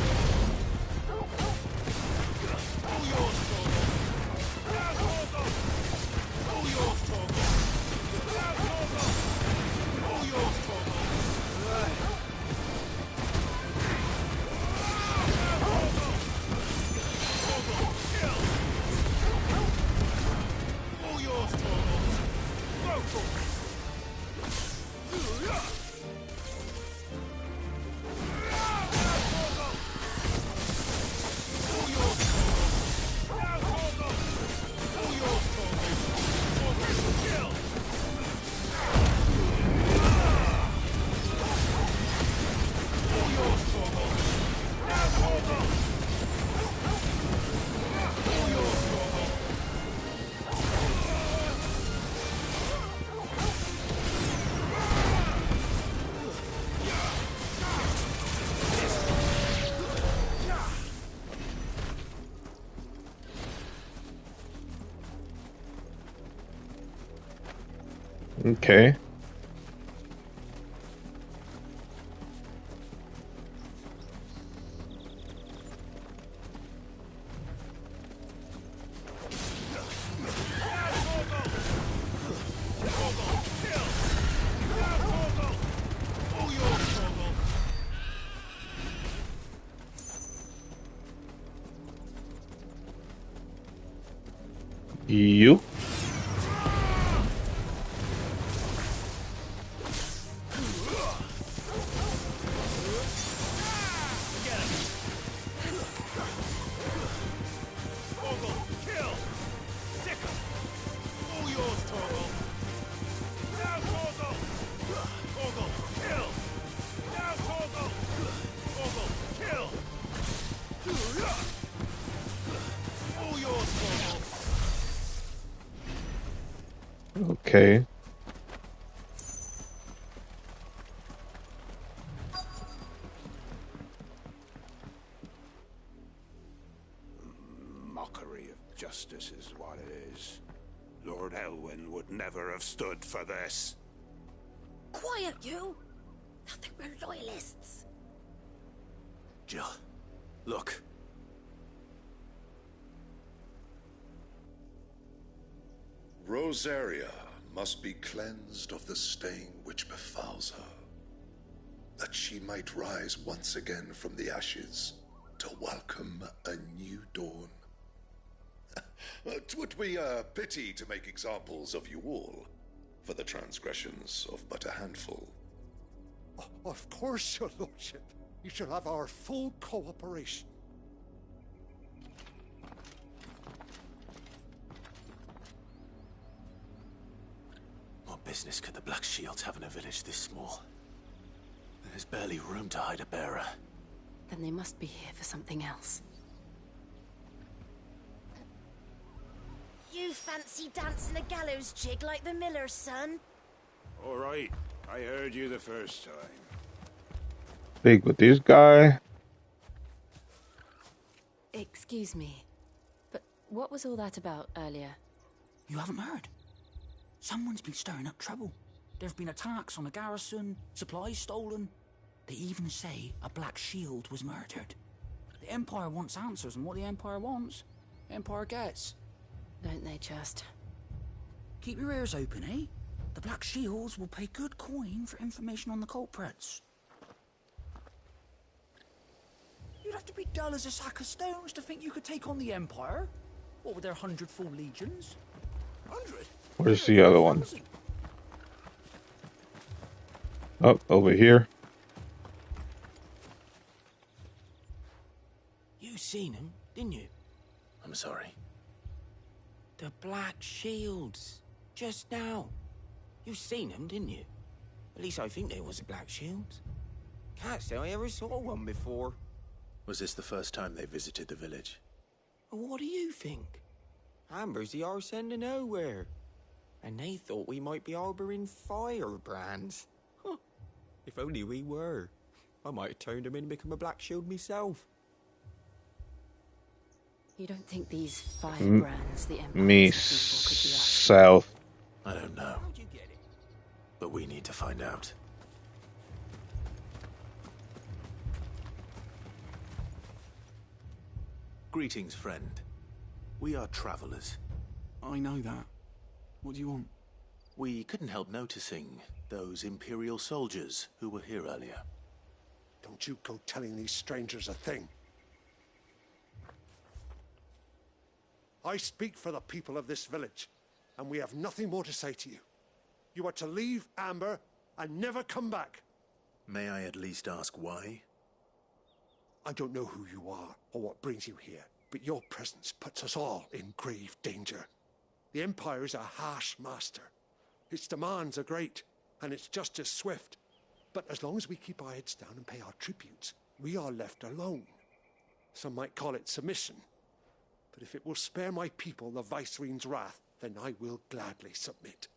A: Okay. You. Okay.
E: Mockery of justice is what it is. Lord Elwyn would never have stood for this.
B: Quiet, you! I think we're loyalists.
C: Jill, look.
Q: Rosaria must be cleansed of the stain which befouls her, that she might rise once again from the ashes to welcome a new dawn. 'Twould be a pity to make examples of you all for the transgressions of but a handful.
L: Of course, your lordship. You shall have our full cooperation.
C: What business could the Black Shields have in a village this small? There's barely room to hide a bearer.
F: Then they must be here for something else.
B: You fancy dancing a gallows jig like the miller's son?
E: All right, I heard you the first time.
A: Speak with this guy.
F: Excuse me, but what was all that about earlier?
V: You haven't heard? Someone's been stirring up trouble. There've been attacks on the garrison, supplies stolen. They even say a Black Shield was murdered. The Empire wants answers, and what the Empire wants, the Empire gets.
F: Don't they just?
V: Keep your ears open, eh? The Black Shields will pay good coin for information on the culprits. You'd have to be dull as a sack of stones to think you could take on the Empire. What with their 100 full legions? 100?
A: Where's the other one? Oh, over here.
R: You seen him, didn't you?
C: I'm sorry.
R: The Black Shields. Just now. You seen them, didn't you? At least I think there was a Black Shields. Can't say I ever saw one before.
C: Was this the first time they visited the village?
R: What do you think? Amber's the arse end of nowhere. And they thought we might be harboring firebrands. Huh. If only we were. I might have turned them in and become a Black Shield myself.
F: You don't think these firebrands the Empire
A: Me south.
C: I don't know. But we need to find out. Greetings, friend. We are travelers.
K: I know that. What do you want?
C: We couldn't help noticing those Imperial soldiers who were here earlier.
O: Don't you go telling these strangers a thing. I speak for the people of this village, and we have nothing more to say to you. You are to leave Amber and never come back.
C: May I at least ask why?
O: I don't know who you are or what brings you here, but your presence puts us all in grave danger. The Empire is a harsh master. Its demands are great, and its justice swift. But as long as we keep our heads down and pay our tributes, we are left alone. Some might call it submission. But if it will spare my people the Viceroy's wrath, then I will gladly submit.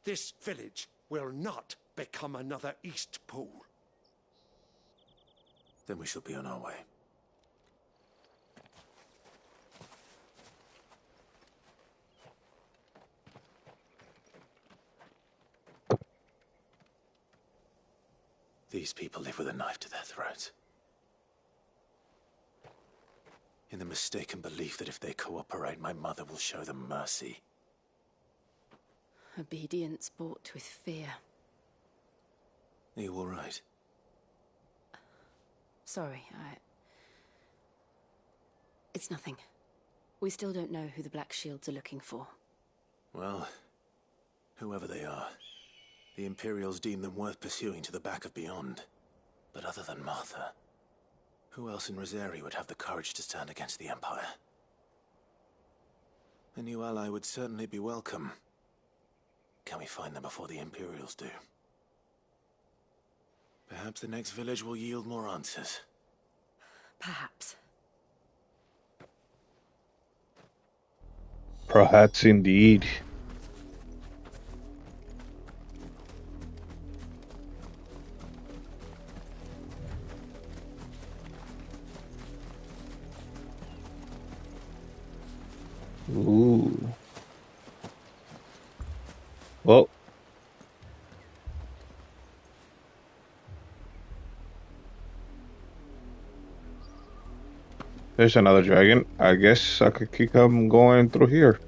O: This village will not become another East Pole.
C: Then we shall be on our way. These people live with a knife to their throats. In the mistaken belief that if they cooperate, my mother will show them mercy.
F: Obedience bought with fear.
C: Are you all right?
F: Sorry, It's nothing. We still don't know who the Black Shields are looking for.
C: Well, whoever they are, the Imperials deem them worth pursuing to the back of beyond. But other than Martha, who else in Rosaria would have the courage to stand against the Empire? A new ally would certainly be welcome. Can we find them before the Imperials do? Perhaps the next village will yield more answers.
F: Perhaps.
A: Perhaps indeed. Ooh. Well. There's another dragon. I guess I could keep him going through here.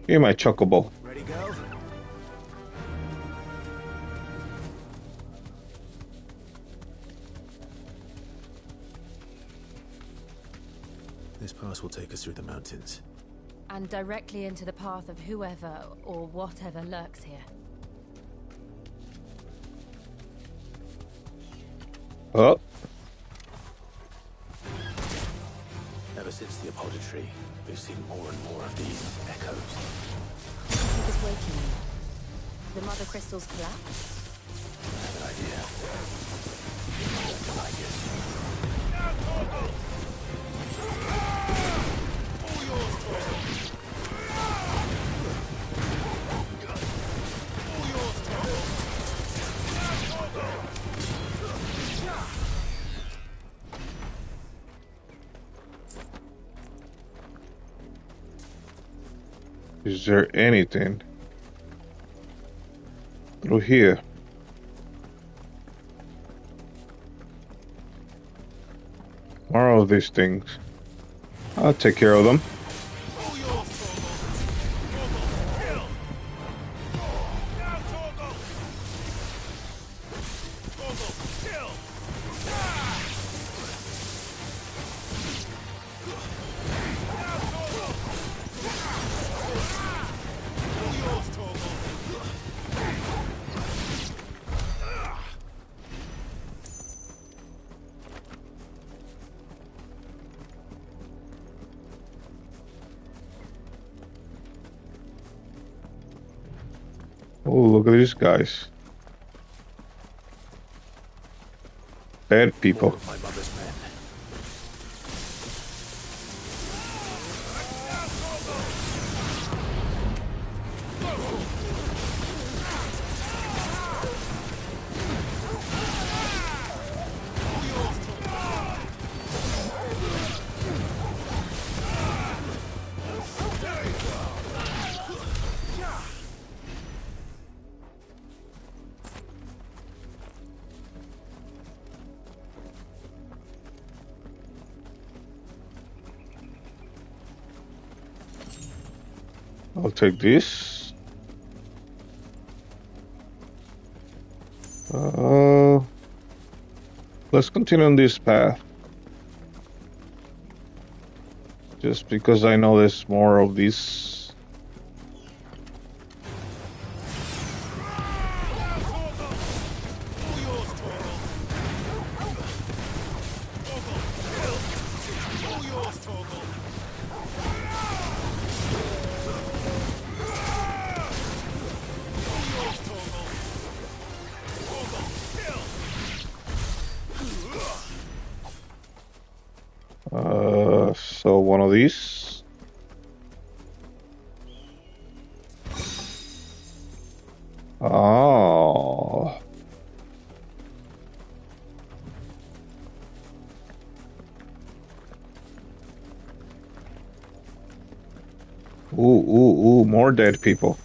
A: Give me my chocobo.
C: Ready, go? This pass will take us through the mountains.
F: And directly into the path of whoever or whatever lurks here.
A: Oh.
C: Ever since the apodatory, we've seen more and more of these echoes.
F: What is waking you? The mother crystals collapse?
C: I have an idea. I like it.
A: Is there anything through here? More of these things. I'll take care of them. Oh, look at these guys. Bad people.
C: My mother's men.
A: I'll take this. Let's continue on this path. Just because I know there's more of these. So one of these. Oh. Ooh, more dead people.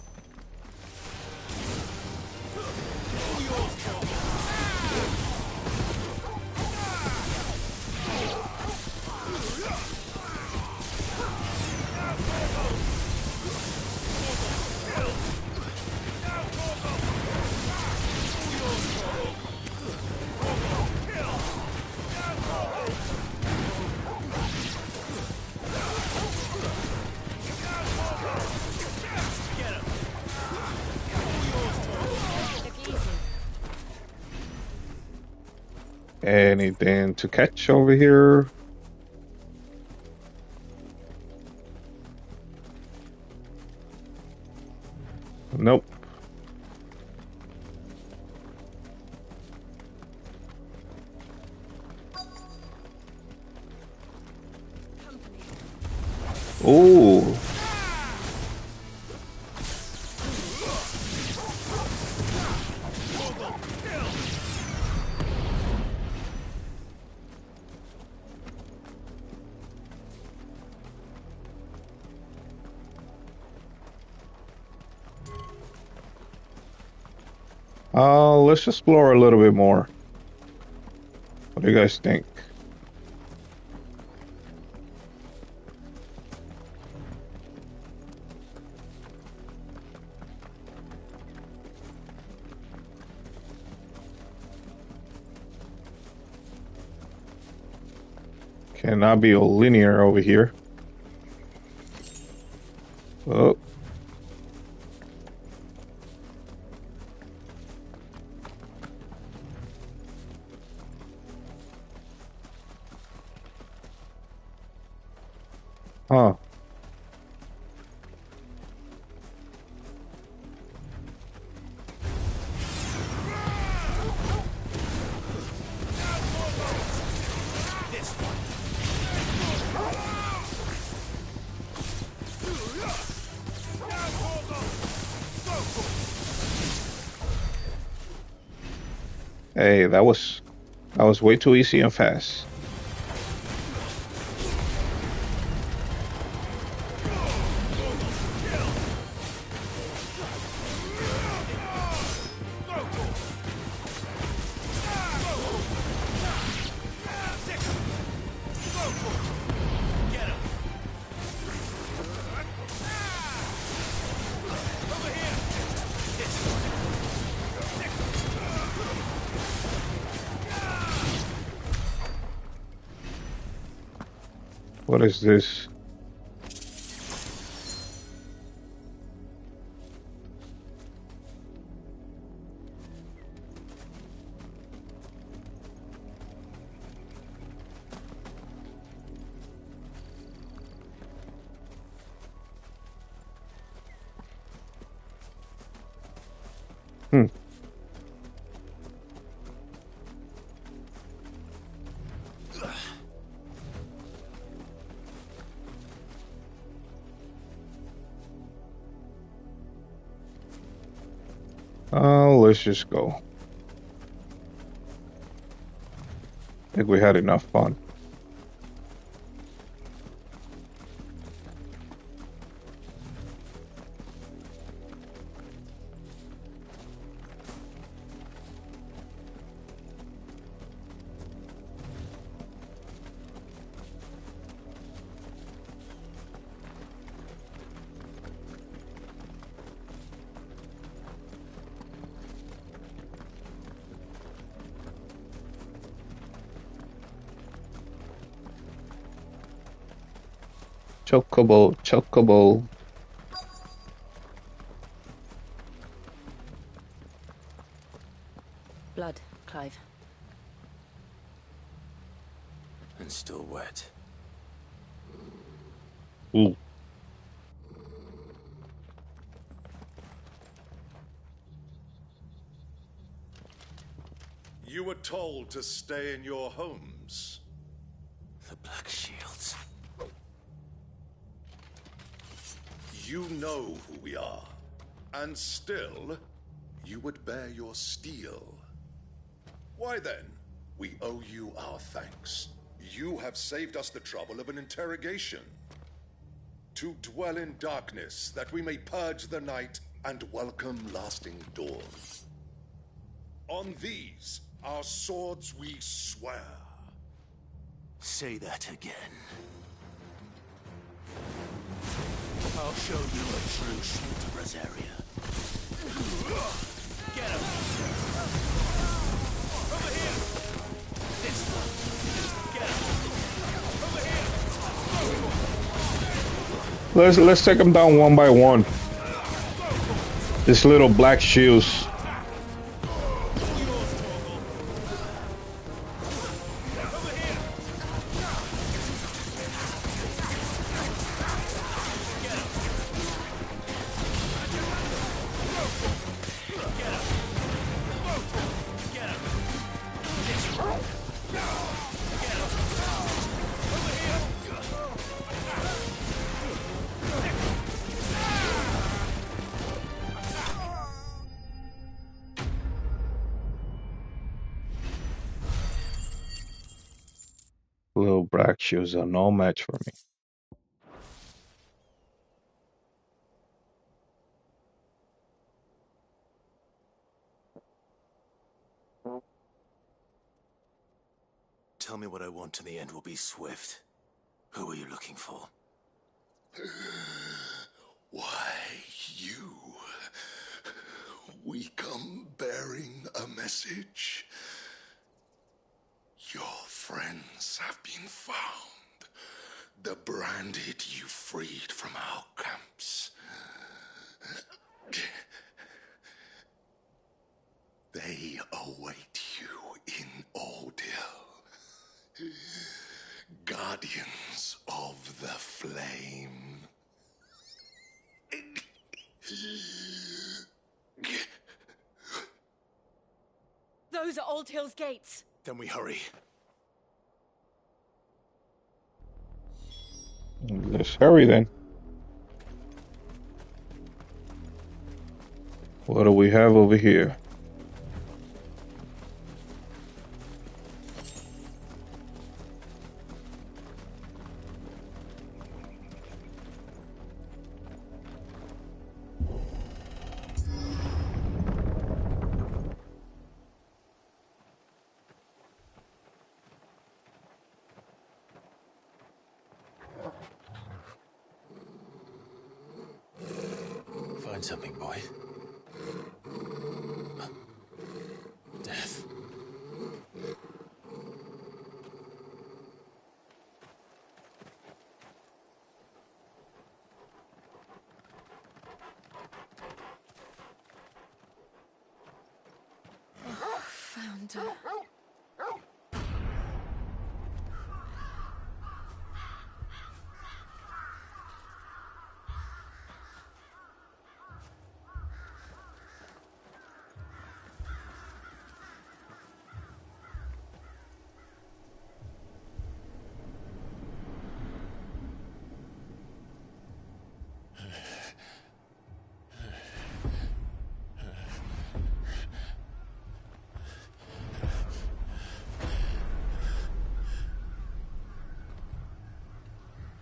A: Anything to catch over here? Nope. Ooh. Let's explore a little bit more. What do you guys think? Cannot be linear over here. Oh. Huh. Hey, that was way too easy and fast. What is this? Let's just go. I think we had enough fun. Chocobo, chocobo.
F: Blood, Clive.
C: And still wet.
A: Ooh.
Q: You were told to stay in your homes.
C: The Black Shields.
Q: You know who we are. And still, you would bear your steel. Why then, we owe you our thanks. You have saved us the trouble of an interrogation. To dwell in darkness, that we may purge the night and welcome lasting dawn. On these, our swords we swear.
C: Say that again. I'll show you a true Shield of Rosaria. Get him! Over here! This one! Get him! Over here!
A: Let's take them down one by one. This little black shields. Little black shoes are no match for me.
C: Tell me what I want and the end will be swift. Who are you looking for?
Q: Why, you. We come bearing a message. Your friends have been found. The branded you freed from our camps. They await you in Ordeal. Guardians of the Flame.
G: Those are Old Hill's gates.
C: Then we hurry.
A: Let's hurry then. What do we have over here?
C: Find something, boy. Death.
F: Found her.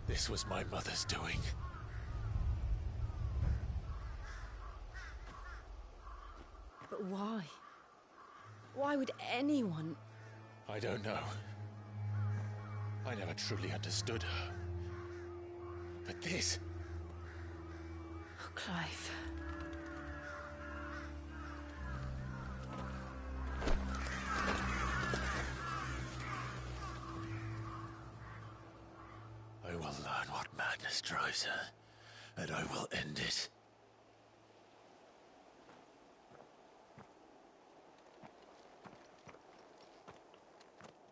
C: This was my mother's doing.
F: But why? Why would anyone...
C: I don't know. I never truly understood her. But this...
F: Oh, Clive.
C: I will learn what matters. madness drives her, and I will end it.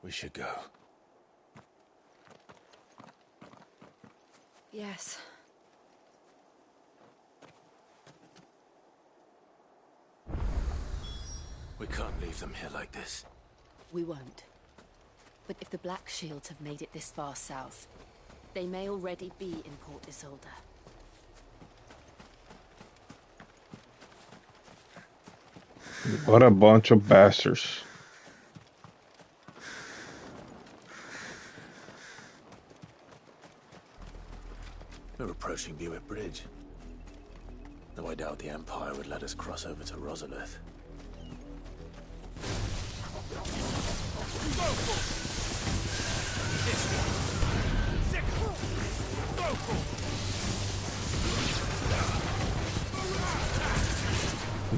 C: We should go.
F: Yes.
C: We can't leave them here like this.
F: We won't. But if the Black Shields have made it this far south, they may already be in Port Isolde.
A: What a bunch of bastards.
C: We're approaching Buick Bridge. Though I doubt the Empire would let us cross over to Rosalith.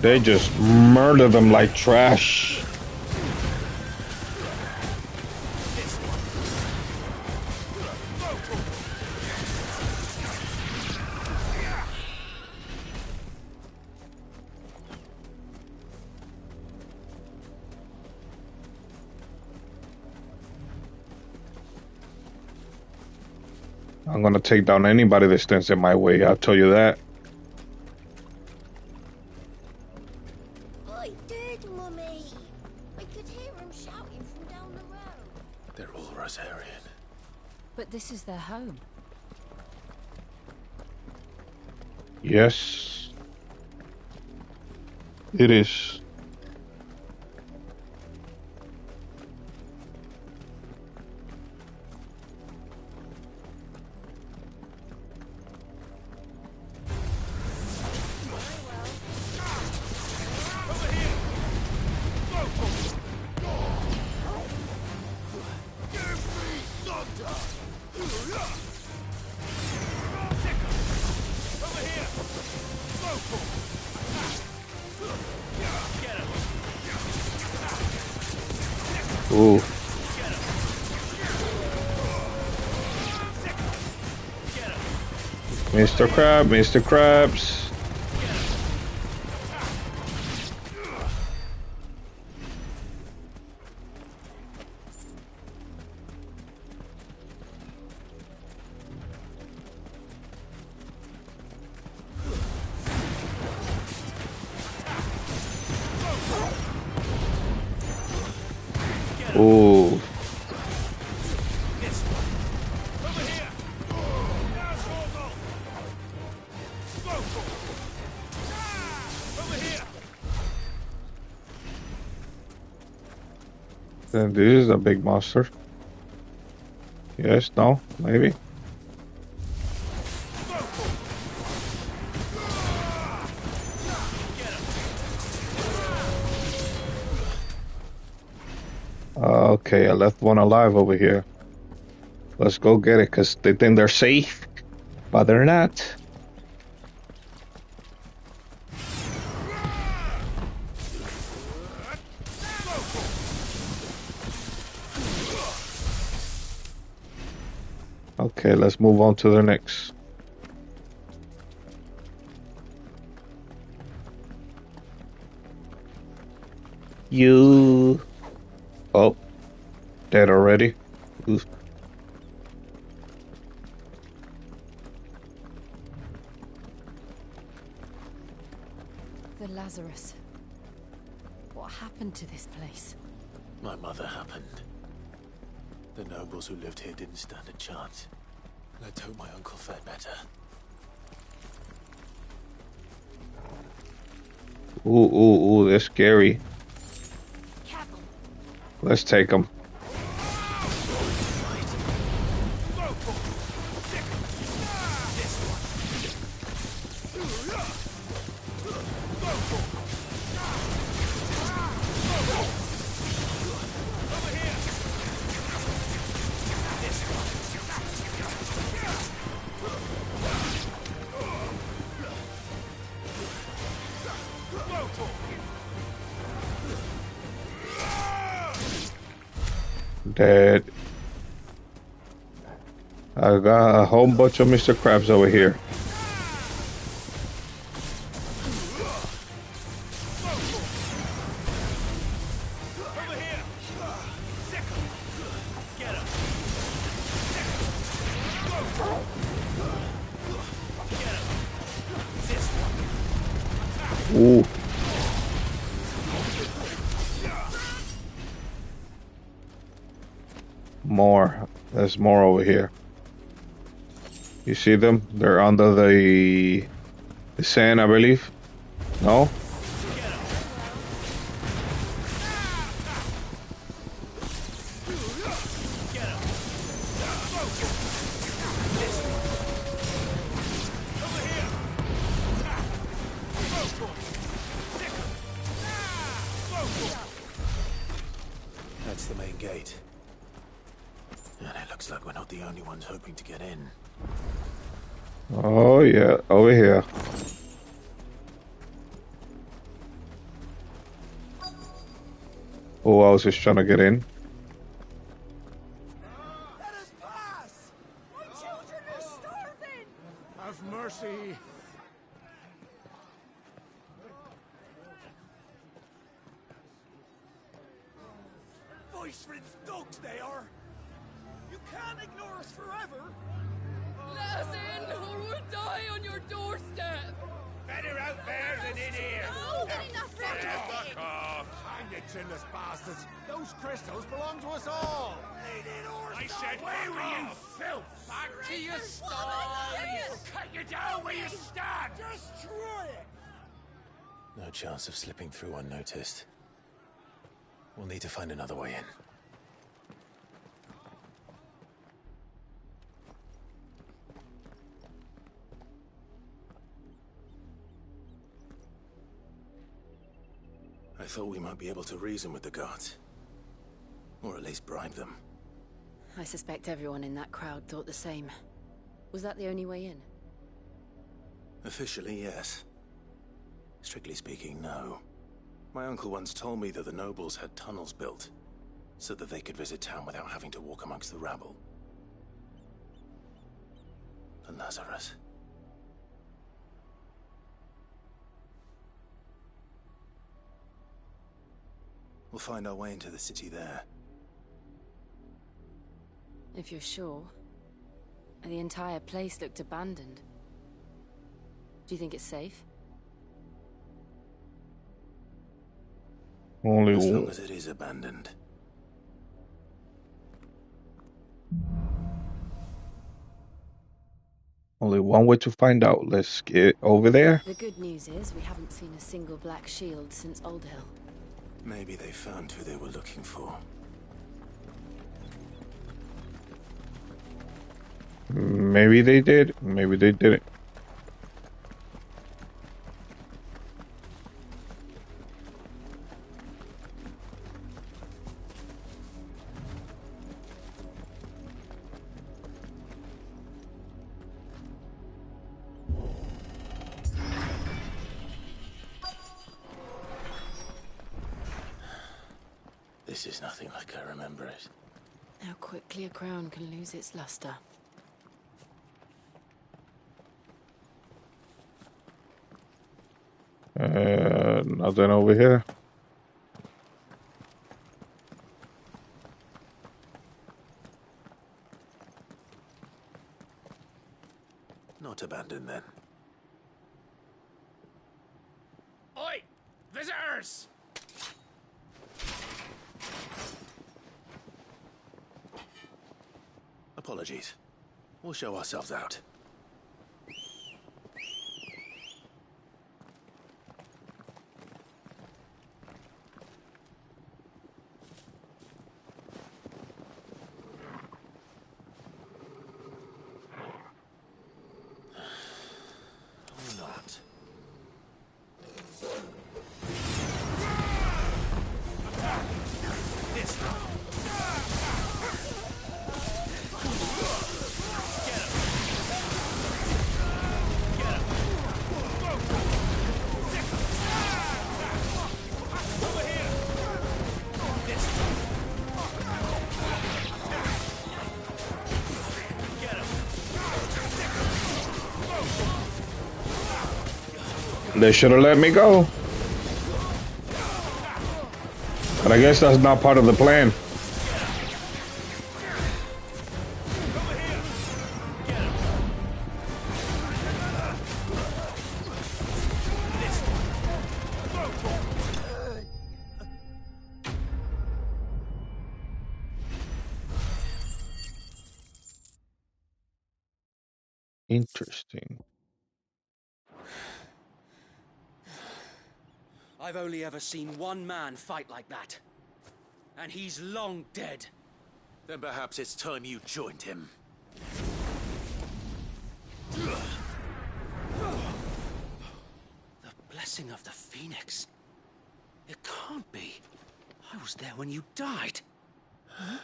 A: They just murder them like trash. I'm gonna take down anybody that stands in my way, I'll tell you that.
B: I did, Mummy. I could hear him shouting from down the road.
C: They're all Rosarian.
F: But this is their home.
A: Yes. It is. Ooh. Mr. Crab, Mr. Krabs. Ooh. Then this is a big monster. Yes, no, maybe. Okay, I left one alive over here. Let's go get it, because they think they're safe, but they're not. Okay, let's move on to the next. You... Oh, dead already. Oof.
F: The Lazarus. What happened to this place?
C: My mother happened. The nobles who lived here didn't stand a chance. Let's hope my uncle fared better.
A: Ooh, they're scary. Let's take them. Dead. I got a whole bunch of Mr. Krabs over here. Ooh. More. There's more over here. You see them? They're under the sand, I believe. No?
C: That's the main gate. And it looks like we're not the only ones hoping to get in.
A: Oh yeah, over here. Who else is trying to get in?
O: Have mercy.
I: Voice-rinsed dogs they are! You can't ignore us forever!
H: Let us in, or we'll die on your doorstep!
M: Better out there than in here!
H: No, get enough
M: Fuck off!
O: Hang you chinless bastards. Those crystals belong to us all.
M: I said, where were you, filth? Back to your sties! We'll cut you down where you stand! Destroy it!
C: No chance of slipping through unnoticed. We'll need to find another way in. I thought we might be able to reason with the guards. Or at least bribe them.
F: I suspect everyone in that crowd thought the same. Was that the only way in?
C: Officially, yes. Strictly speaking, no. My uncle once told me that the nobles had tunnels built, so that they could visit town without having to walk amongst the rabble. The Lazarus. We'll find our way into the city there.
F: If you're sure. The entire place looked abandoned. Do you think it's safe?
A: Only
C: as long
A: one.
C: as it is abandoned.
A: Only one way to find out. Let's get over there.
F: The good news is we haven't seen a single black shield since Old Hill.
C: Maybe they found who they were looking for.
A: Maybe they did. Maybe they didn't.
C: This is nothing like I remember it.
F: How quickly a crown can lose its luster.
A: Nothing over here.
C: Not abandoned then.
M: Oi! Visitors!
C: Apologies. We'll show ourselves out. Or not.
I: This way. Get him!
A: They should have let me go. But I guess that's not part of the plan. Interesting.
D: I've only ever seen one man fight like that. And he's long dead.
C: Then perhaps it's time you joined him.
D: The blessing of the Phoenix. It can't be. I was there when you died. Huh?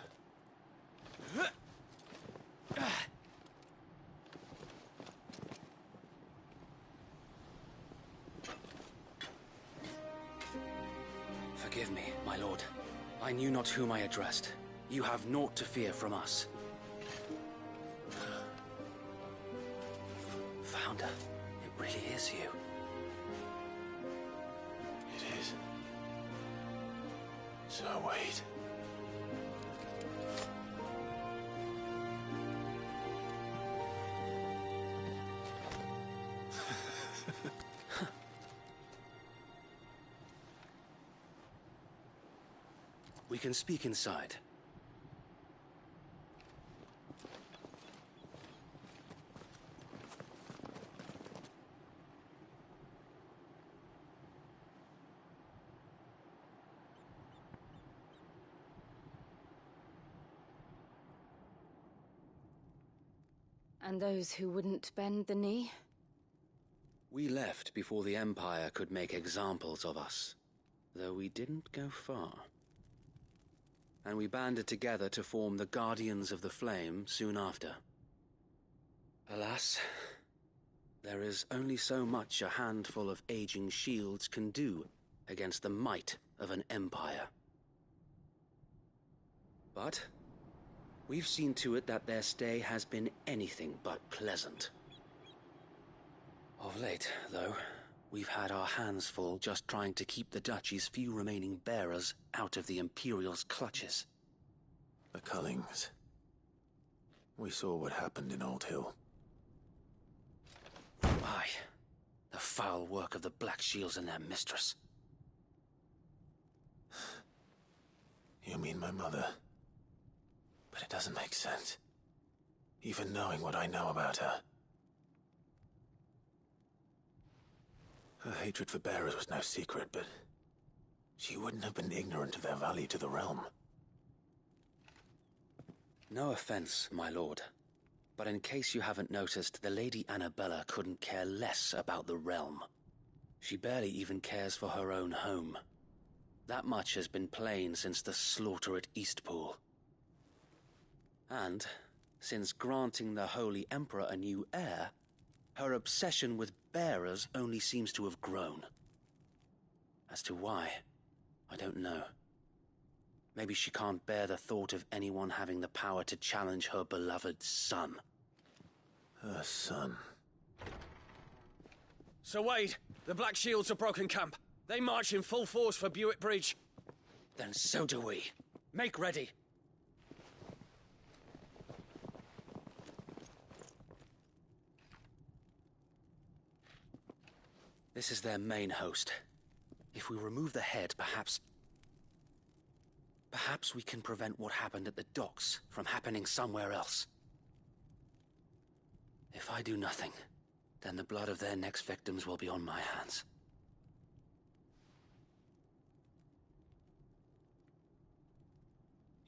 D: Forgive me, my lord. I knew not whom I addressed. You have naught to fear from us. Founder, it really is you.
C: It is. So wait.
D: We can speak inside.
F: And those who wouldn't bend the knee?
D: We left before the Empire could make examples of us, though we didn't go far. And we banded together to form the Guardians of the Flame soon after. Alas, there is only so much a handful of aging shields can do against the might of an empire. But we've seen to it that their stay has been anything but pleasant. Of late, though, we've had our hands full just trying to keep the Duchy's few remaining bearers out of the Imperial's clutches.
C: The Cullings. We saw what happened in Old Hill.
D: Aye. The foul work of the Black Shields and their mistress.
C: You mean my mother? But it doesn't make sense. Even knowing what I know about her. Her hatred for bearers was no secret, but she wouldn't have been ignorant of their value to the realm.
D: No offense, my lord, but in case you haven't noticed, the Lady Annabella couldn't care less about the realm. She barely even cares for her own home. That much has been plain since the slaughter at Eastpool. And, since granting the Holy Emperor a new heir, her obsession with bearers only seems to have grown. As to why, I don't know. Maybe she can't bear the thought of anyone having the power to challenge her beloved son.
C: Her son?
D: Sir Wade, the Black Shields have broken camp. They march in full force for Buick Bridge. Then so do we. Make ready. This is their main host. If we remove the head, perhaps we can prevent what happened at the docks from happening somewhere else. If I do nothing, then the blood of their next victims will be on my hands.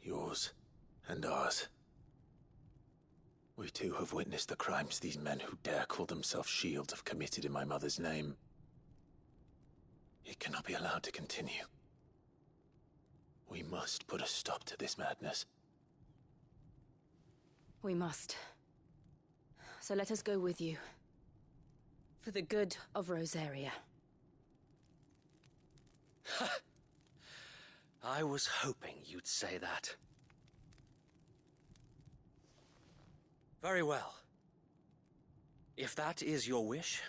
C: Yours and ours. We too have witnessed the crimes these men who dare call themselves Shields have committed in my mother's name. It cannot be allowed to continue. We must put a stop to this madness.
F: We must. So let us go with you. For the good of Rosaria.
D: I was hoping you'd say that. Very well. If that is your wish,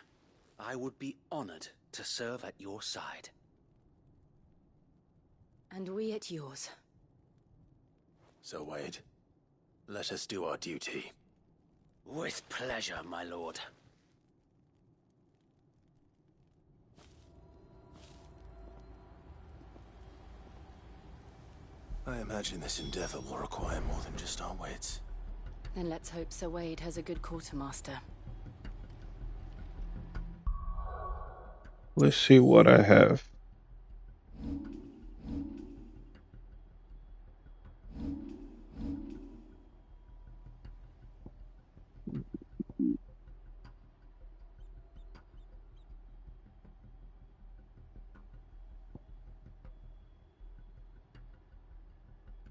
D: I would be honored to serve at your side.
F: And we at yours.
C: So, Wade, let us do our duty.
D: With pleasure, my lord.
C: I imagine this endeavor will require more than just our wits.
F: Then let's hope Sir Wade has a good quartermaster.
A: Let's see what I have.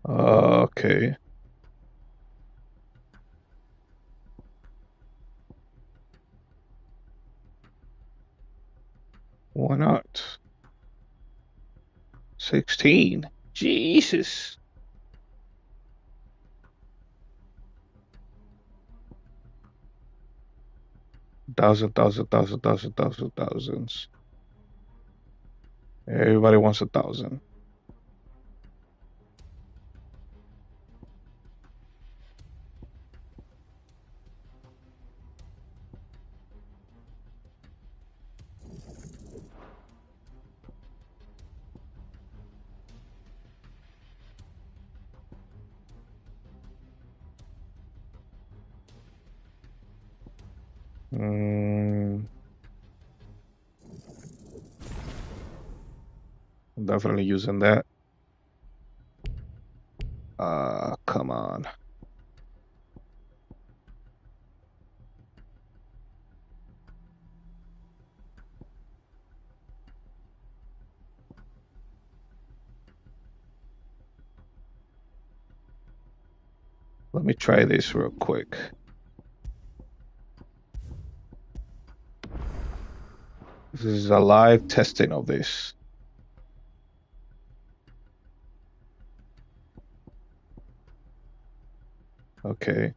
A: Okay. Why not? 16. Jesus. Thousands. Everybody wants 1,000. I'm definitely using that. Come on. Let me try this real quick. This is a live testing of this. Okay.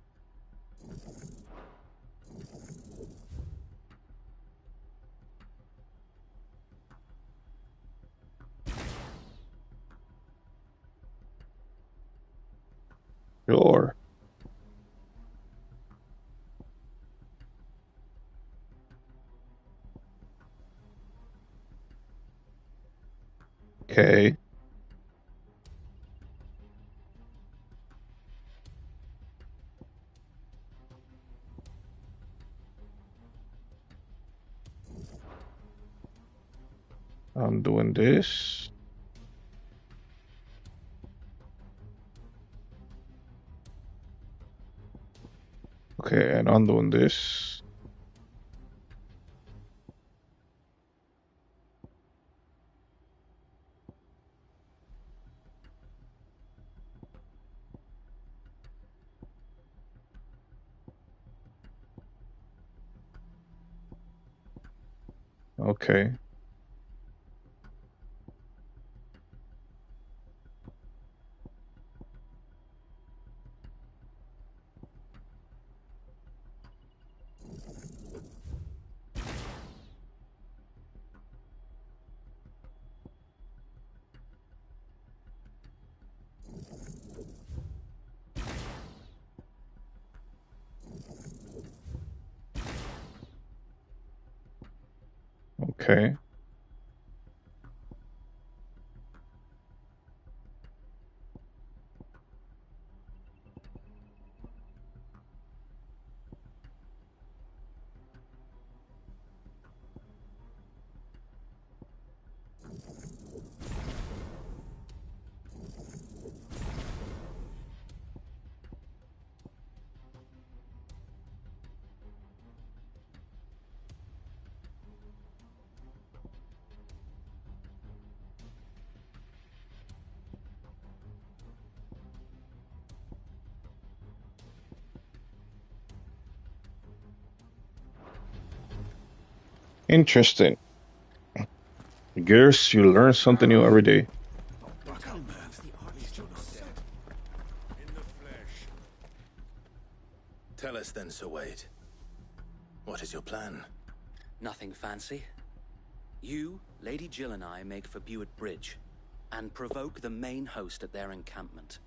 A: Sure. Okay. I'm doing this. Okay, and I'm doing this. Okay. Okay. Interesting. Gears, you learn something new every day.
C: Tell us then, Sir Wade. What is your plan?
D: Nothing fancy. You, Lady Jill and I make for Buett Bridge and provoke the main host at their encampment.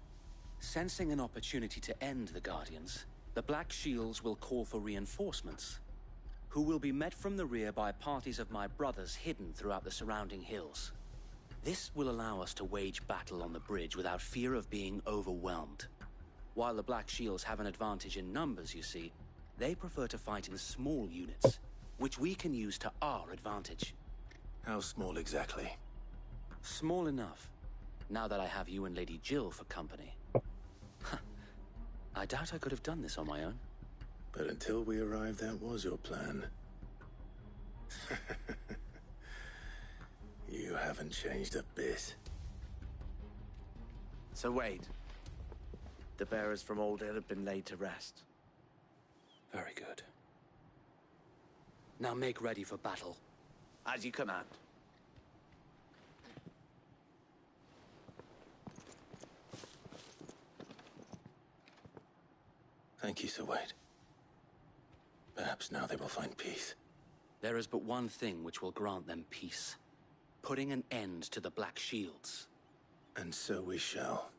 D: Sensing an opportunity to end the Guardians, the Black Shields will call for reinforcements, who will be met from the rear by parties of my brothers hidden throughout the surrounding hills. This will allow us to wage battle on the bridge without fear of being overwhelmed. While the Black Shields have an advantage in numbers, you see, they prefer to fight in small units, which we can use to our advantage.
C: How small exactly?
D: Small enough, now that I have you and Lady Jill for company. I doubt I could have done this on my own.
C: But until we arrived, that was your plan. You haven't changed a bit.
J: So wait. The bearers from Old Hill have been laid to rest.
D: Very good. Now make ready for battle.
J: As you command.
C: Thank you, Sir Wade. Perhaps now they will find peace.
D: There is but one thing which will grant them peace. Putting an end to the Black Shields.
C: And so we shall.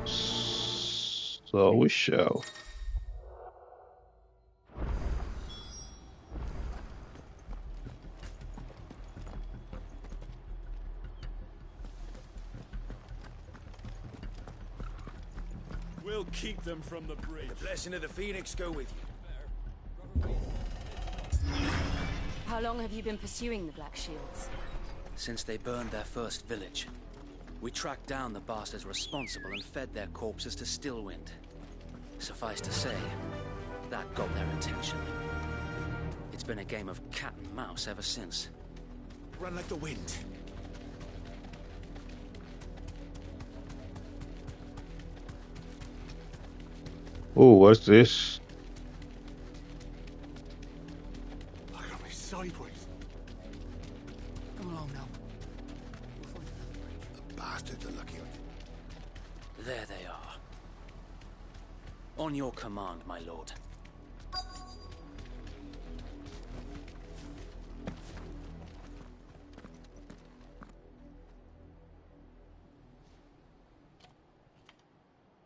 A: So we shall.
U: We'll keep them from the bridge.
J: The blessing of the Phoenix go with you.
F: How long have you been pursuing the Black Shields?
D: Since they burned their first village. We tracked down the bastards responsible and fed their corpses to Stillwind. Suffice to say, that got their attention. It's been a game of cat and mouse ever since.
J: Run like the wind.
A: Oh, what's this?
O: I got me sideways.
V: Come along now.
O: The bastards are lucky I did.
D: There they are. On your command, my lord.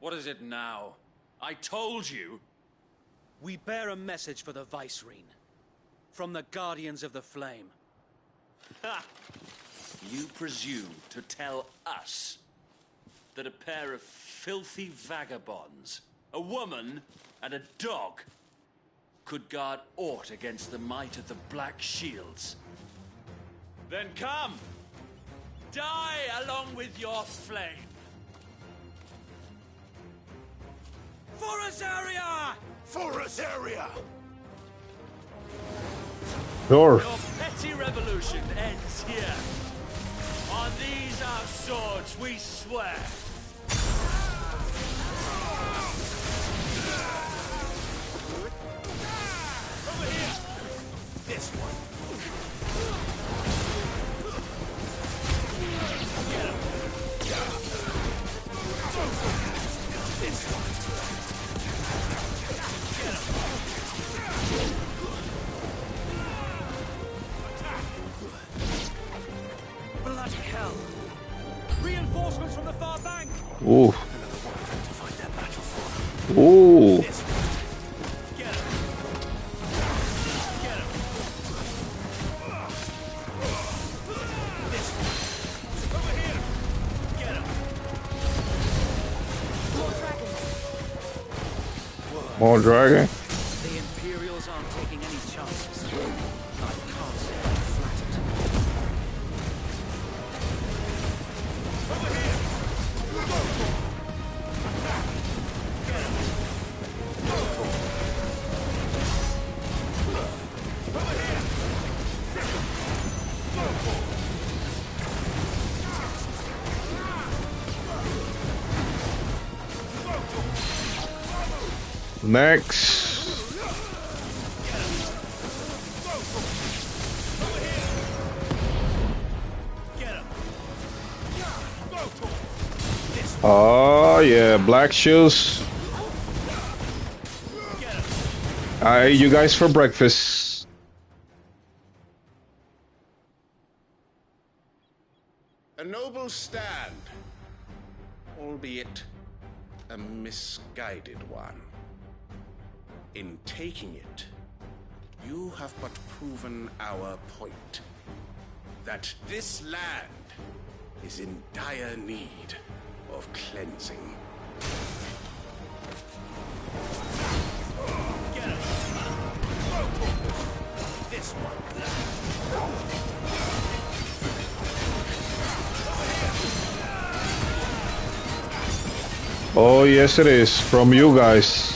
U: What is it now? I told you!
D: We bear a message for the Vicereine. From the Guardians of the Flame.
U: Ha! You presume to tell us that a pair of filthy vagabonds, a woman and a dog, could guard aught against the might of the Black Shields? Then come! Die along with your flame! For Rosaria!
J: For Rosaria!
A: Sure.
U: Your petty revolution ends here. On these our swords we swear. Over here!
J: This one.
U: Get him!
J: This one.
U: Bloody hell! Reinforcements from the far bank!
A: Ooh.
J: Another one of them to fight their battle for.
A: Ooh.
J: This one.
U: Get him! Get him!
J: This one.
U: Over here! Get him!
A: More dragon.
D: The Imperials aren't taking any chances. I can't say I'm flattered.
U: Over here! Get him! Over here!
A: Next. Oh yeah, black shoes. I ate you guys for breakfast.
Q: A noble stand, albeit a misguided one. In taking it, you have but proven our point. That this land is in dire need of cleansing.
I: Get him! This one.
A: Oh, yes, it is. From you guys.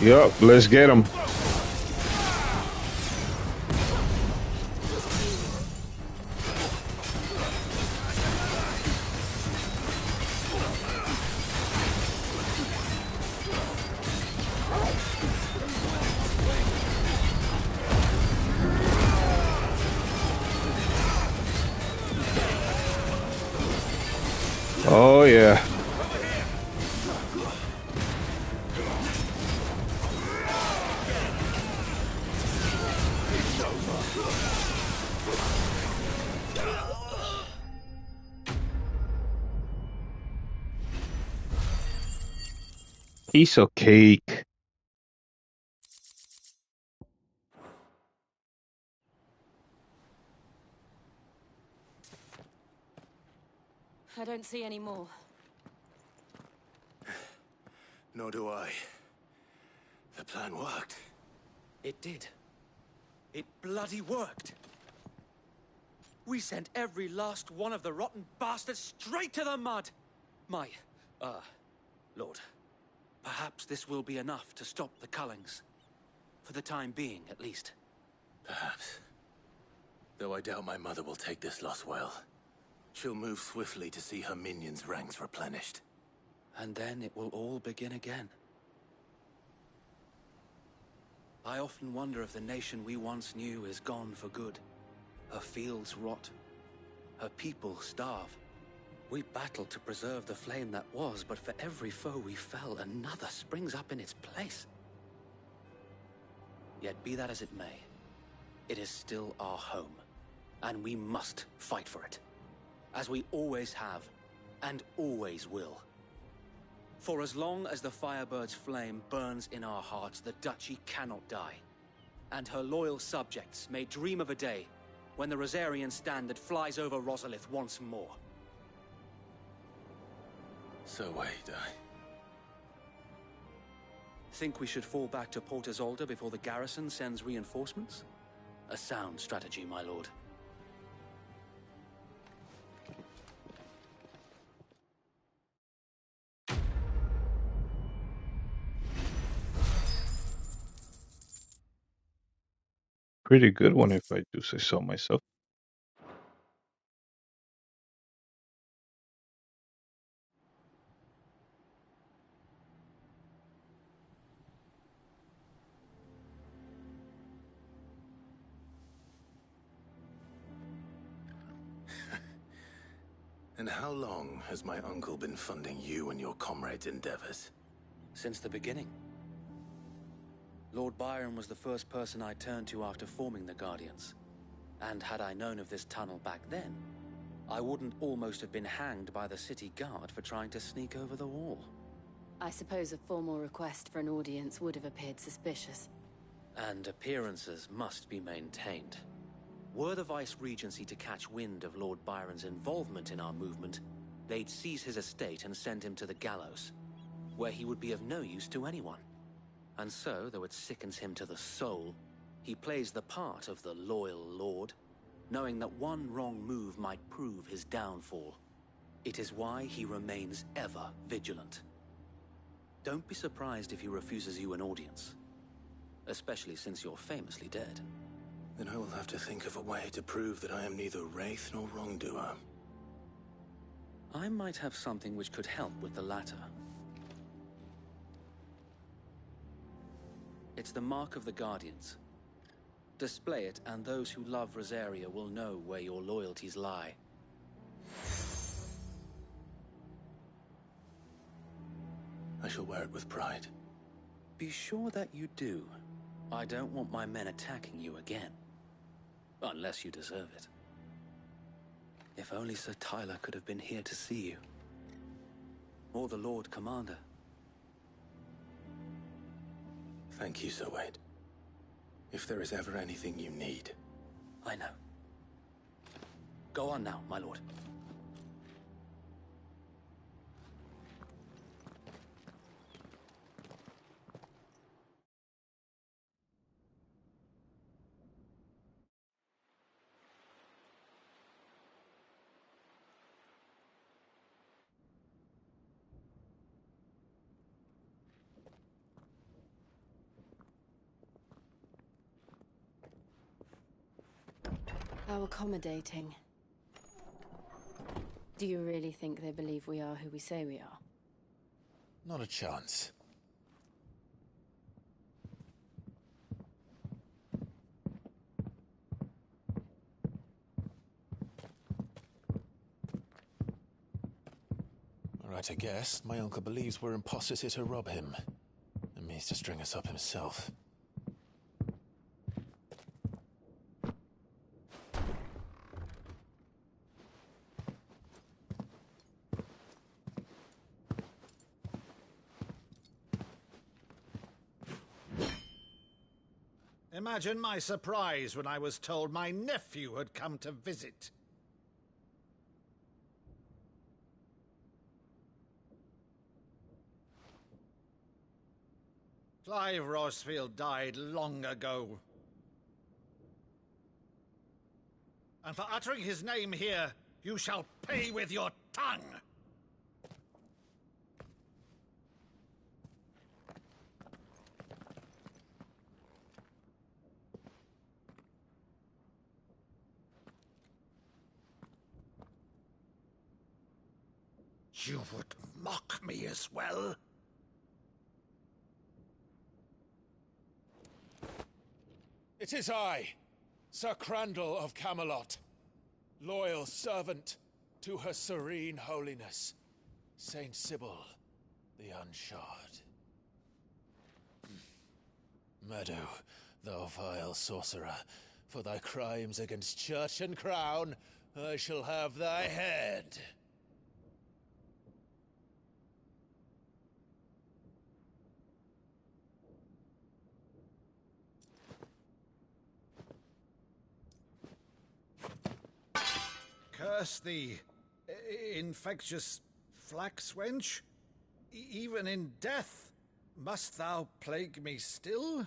A: Yup, let's get him. Oh, yeah. Piece of cake.
F: I don't see any more.
C: Nor do I. The plan worked.
I: It did. It bloody worked. We sent every last one of the rotten bastards straight to the mud. Lord, perhaps this will be enough to stop the Cullings. For the time being, at least.
C: Perhaps. Though I doubt my mother will take this loss well. She'll move swiftly to see her minions' ranks replenished.
D: And then it will all begin again. I often wonder if the nation we once knew is gone for good. Her fields rot. Her people starve. We battled to preserve the flame that was, but for every foe we fell, another springs up in its place. Yet be that as it may, it is still our home, and we must fight for it. As we always have, and always will. For as long as the Firebird's flame burns in our hearts, the Duchy cannot die. And her loyal subjects may dream of a day when the Rosarian standard flies over Rosalith once more.
C: So wait,
D: Think we should fall back to Port Isolde before the garrison sends reinforcements? A sound strategy, my lord.
A: Pretty good one, if I do say so myself.
C: And how long has my uncle been funding you and your comrades' endeavors?
D: Since the beginning. Lord Byron was the first person I turned to after forming the Guardians. And had I known of this tunnel back then, I wouldn't almost have been hanged by the city guard for trying to sneak over the wall.
F: I suppose a formal request for an audience would have appeared suspicious.
D: And appearances must be maintained. Were the Vice-Regency to catch wind of Lord Byron's involvement in our movement, they'd seize his estate and send him to the gallows, where he would be of no use to anyone. And so, though it sickens him to the soul, he plays the part of the loyal lord, knowing that one wrong move might prove his downfall. It is why he remains ever vigilant. Don't be surprised if he refuses you an audience, especially since you're famously dead.
C: Then I will have to think of a way to prove that I am neither wraith nor wrongdoer.
D: I might have something which could help with the latter. It's the mark of the Guardians. Display it, and those who love Rosaria will know where your loyalties lie.
C: I shall wear it with pride.
D: Be sure that you do. I don't want my men attacking you again. Unless you deserve it. If only Sir Tyler could have been here to see you. Or the Lord Commander.
C: Thank you, Sir Wade. If there is ever anything you need.
D: I know. Go on now, my lord.
F: How accommodating. Do you really think they believe we are who we say we are?
N: Not a chance. Right, I guess. My uncle believes we're imposters here to rob him. And means to string us up himself.
L: Imagine my surprise when I was told my nephew had come to visit. Clive Rosfield died long ago. And for uttering his name here, you shall pay with your tongue! You would mock me as well?
N: It is I, Sir Crandall of Camelot, loyal servant to Her Serene Holiness, Saint Sybil the Unshod. Meadow, thou vile sorcerer, for thy crimes against church and crown, I shall have thy head.
L: Curse thee, infectious flax wench. Even in death, must thou plague me still?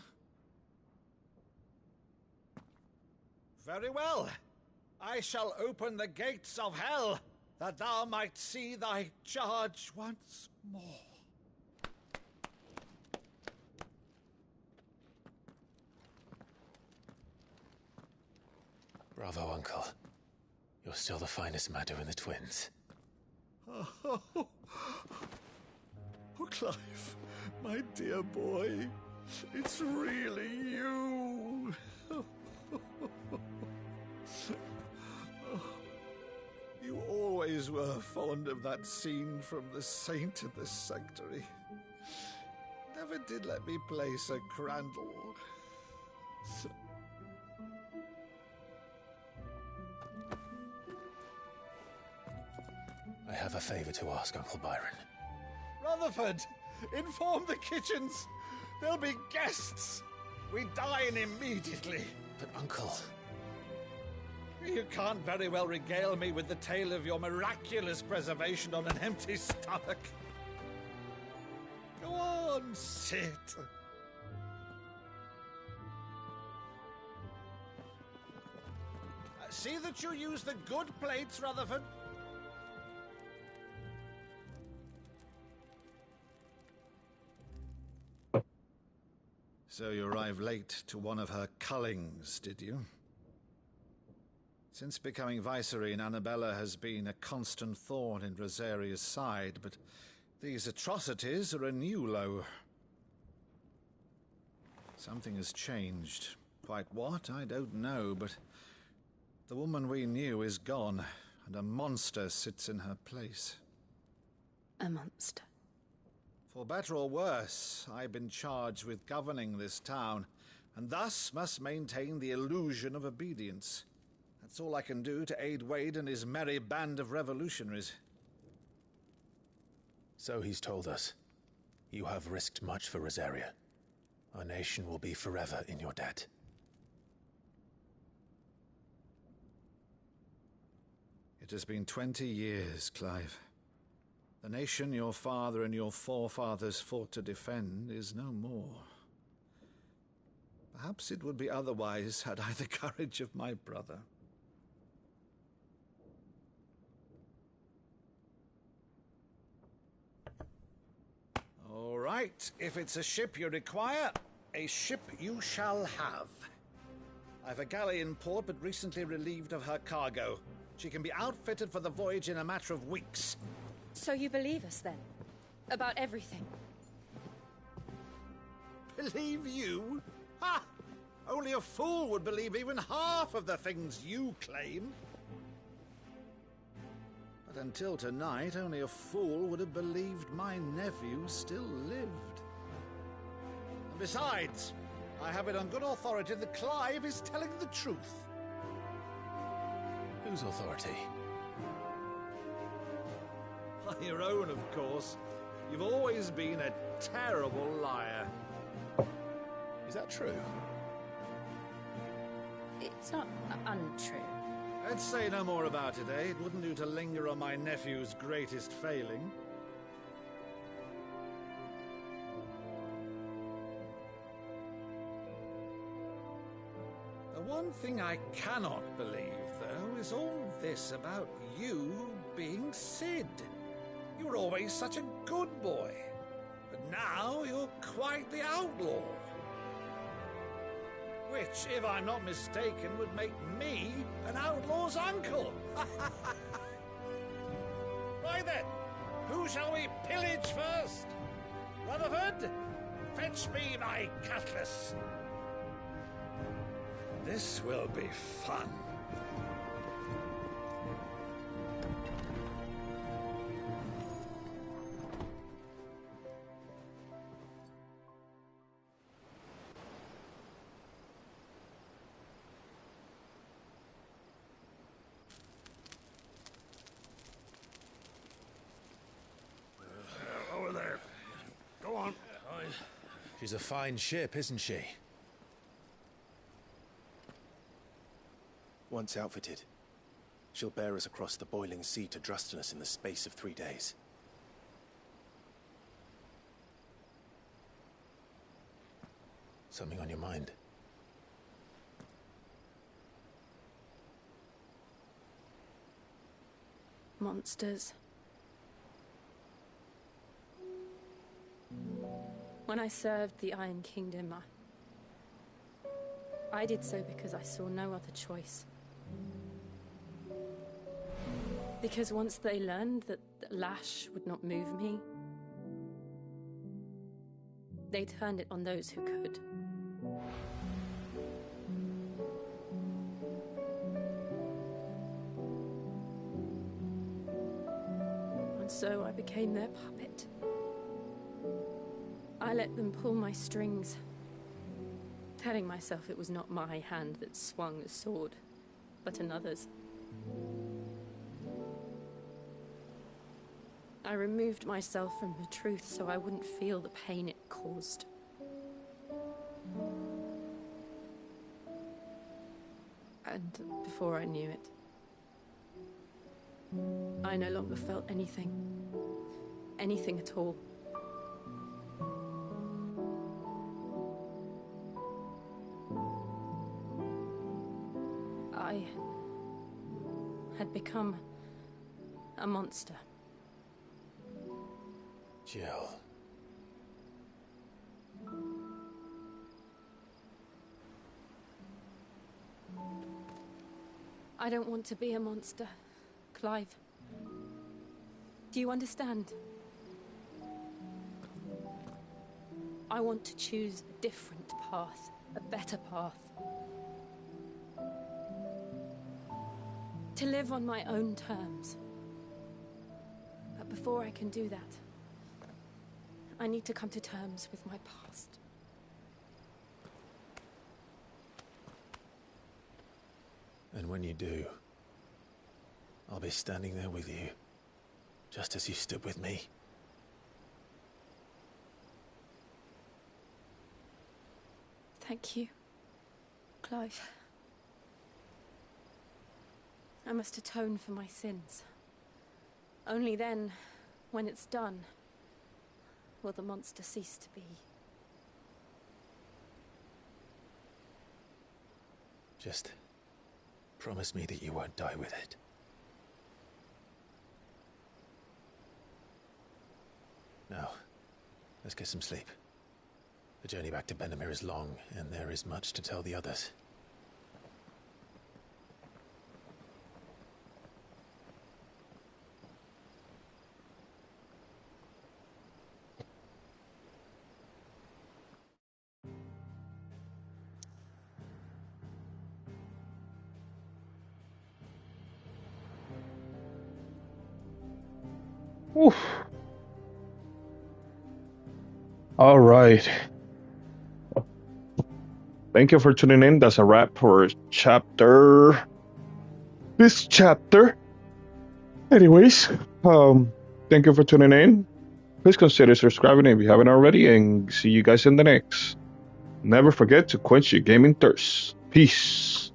L: Very well. I shall open the gates of hell, that thou might see thy charge once more.
N: Bravo, Uncle. You're still the finest Meadow in the twins.
L: Oh, Clive, my dear boy, it's really you. You always were fond of that scene from The Saint in the Sanctuary. Never did let me play Sir Crandall.
N: I have a favor to ask, Uncle Byron.
L: Rutherford, inform the kitchens. There'll be guests. We dine immediately.
N: But, Uncle...
L: You can't very well regale me with the tale of your miraculous preservation on an empty stomach. Go on, sit. See that you use the good plates, Rutherford.
P: So you arrived late to one of her cullings, did you? Since becoming Vicereine, Annabella has been a constant thorn in Rosaria's side, but these atrocities are a new low. Something has changed. Quite what, I don't know, but the woman we knew is gone, and a monster sits in her place.
F: A monster?
P: For better or worse, I've been charged with governing this town, and thus must maintain the illusion of obedience. That's all I can do to aid Wade and his merry band of revolutionaries.
N: So he's told us. You have risked much for Rosaria. Our nation will be forever in your debt.
P: It has been 20 years, Clive. The nation your father and your forefathers fought to defend is no more. Perhaps it would be otherwise had I the courage of my brother. All right, if it's a ship you require, a ship you shall have. I've a galley in port, but recently relieved of her cargo. She can be outfitted for the voyage in a matter of weeks.
F: So you believe us, then? About everything?
P: Believe you? Ha! Only a fool would believe even half of the things you claim. But until tonight, only a fool would have believed my nephew still lived. And besides, I have it on good authority that Clive is telling the truth.
N: Whose authority?
P: Your own, of course. You've always been a terrible liar.
N: Is that true?
F: It's not untrue.
P: Let's say no more about it, eh? It wouldn't do to linger on my nephew's greatest failing. The one thing I cannot believe, though, is all this about you being Sid. You were always such a good boy, but now you're quite the outlaw. Which, if I'm not mistaken, would make me an outlaw's uncle. Right then, who shall we pillage first? Rutherford, fetch me my cutlass. This will be fun.
E: Over there. Go on.
N: She's a fine ship, isn't she?
C: Once outfitted, she'll bear us across the boiling sea to Drustinus in the space of 3 days.
N: Something on your mind?
F: Monsters. When I served the Iron Kingdom, I did so because I saw no other choice. Because once they learned that the lash would not move me, they turned it on those who could. And so I became their puppet. I let them pull my strings, telling myself it was not my hand that swung the sword, but another's. I removed myself from the truth so I wouldn't feel the pain it caused. And before I knew it, I no longer felt anything. Anything at all. had become a monster.
N: Jill.
F: I don't want to be a monster, Clive. Do you understand? I want to choose a different path, a better path. To live on my own terms. But before I can do that, I need to come to terms with my past.
N: And when you do, I'll be standing there with you, just as you stood with me.
F: Thank you, Clive. I must atone for my sins. Only then, when it's done, will the monster cease to be.
N: Just promise me that you won't die with it. Now, let's get some sleep. The journey back to Benamir is long, and there is much to tell the others.
A: Oof. All right. Thank you for tuning in. That's a wrap for this chapter. Anyways, thank you for tuning in. Please consider subscribing if you haven't already, and see you guys in the next. Never forget to quench your gaming thirst. Peace.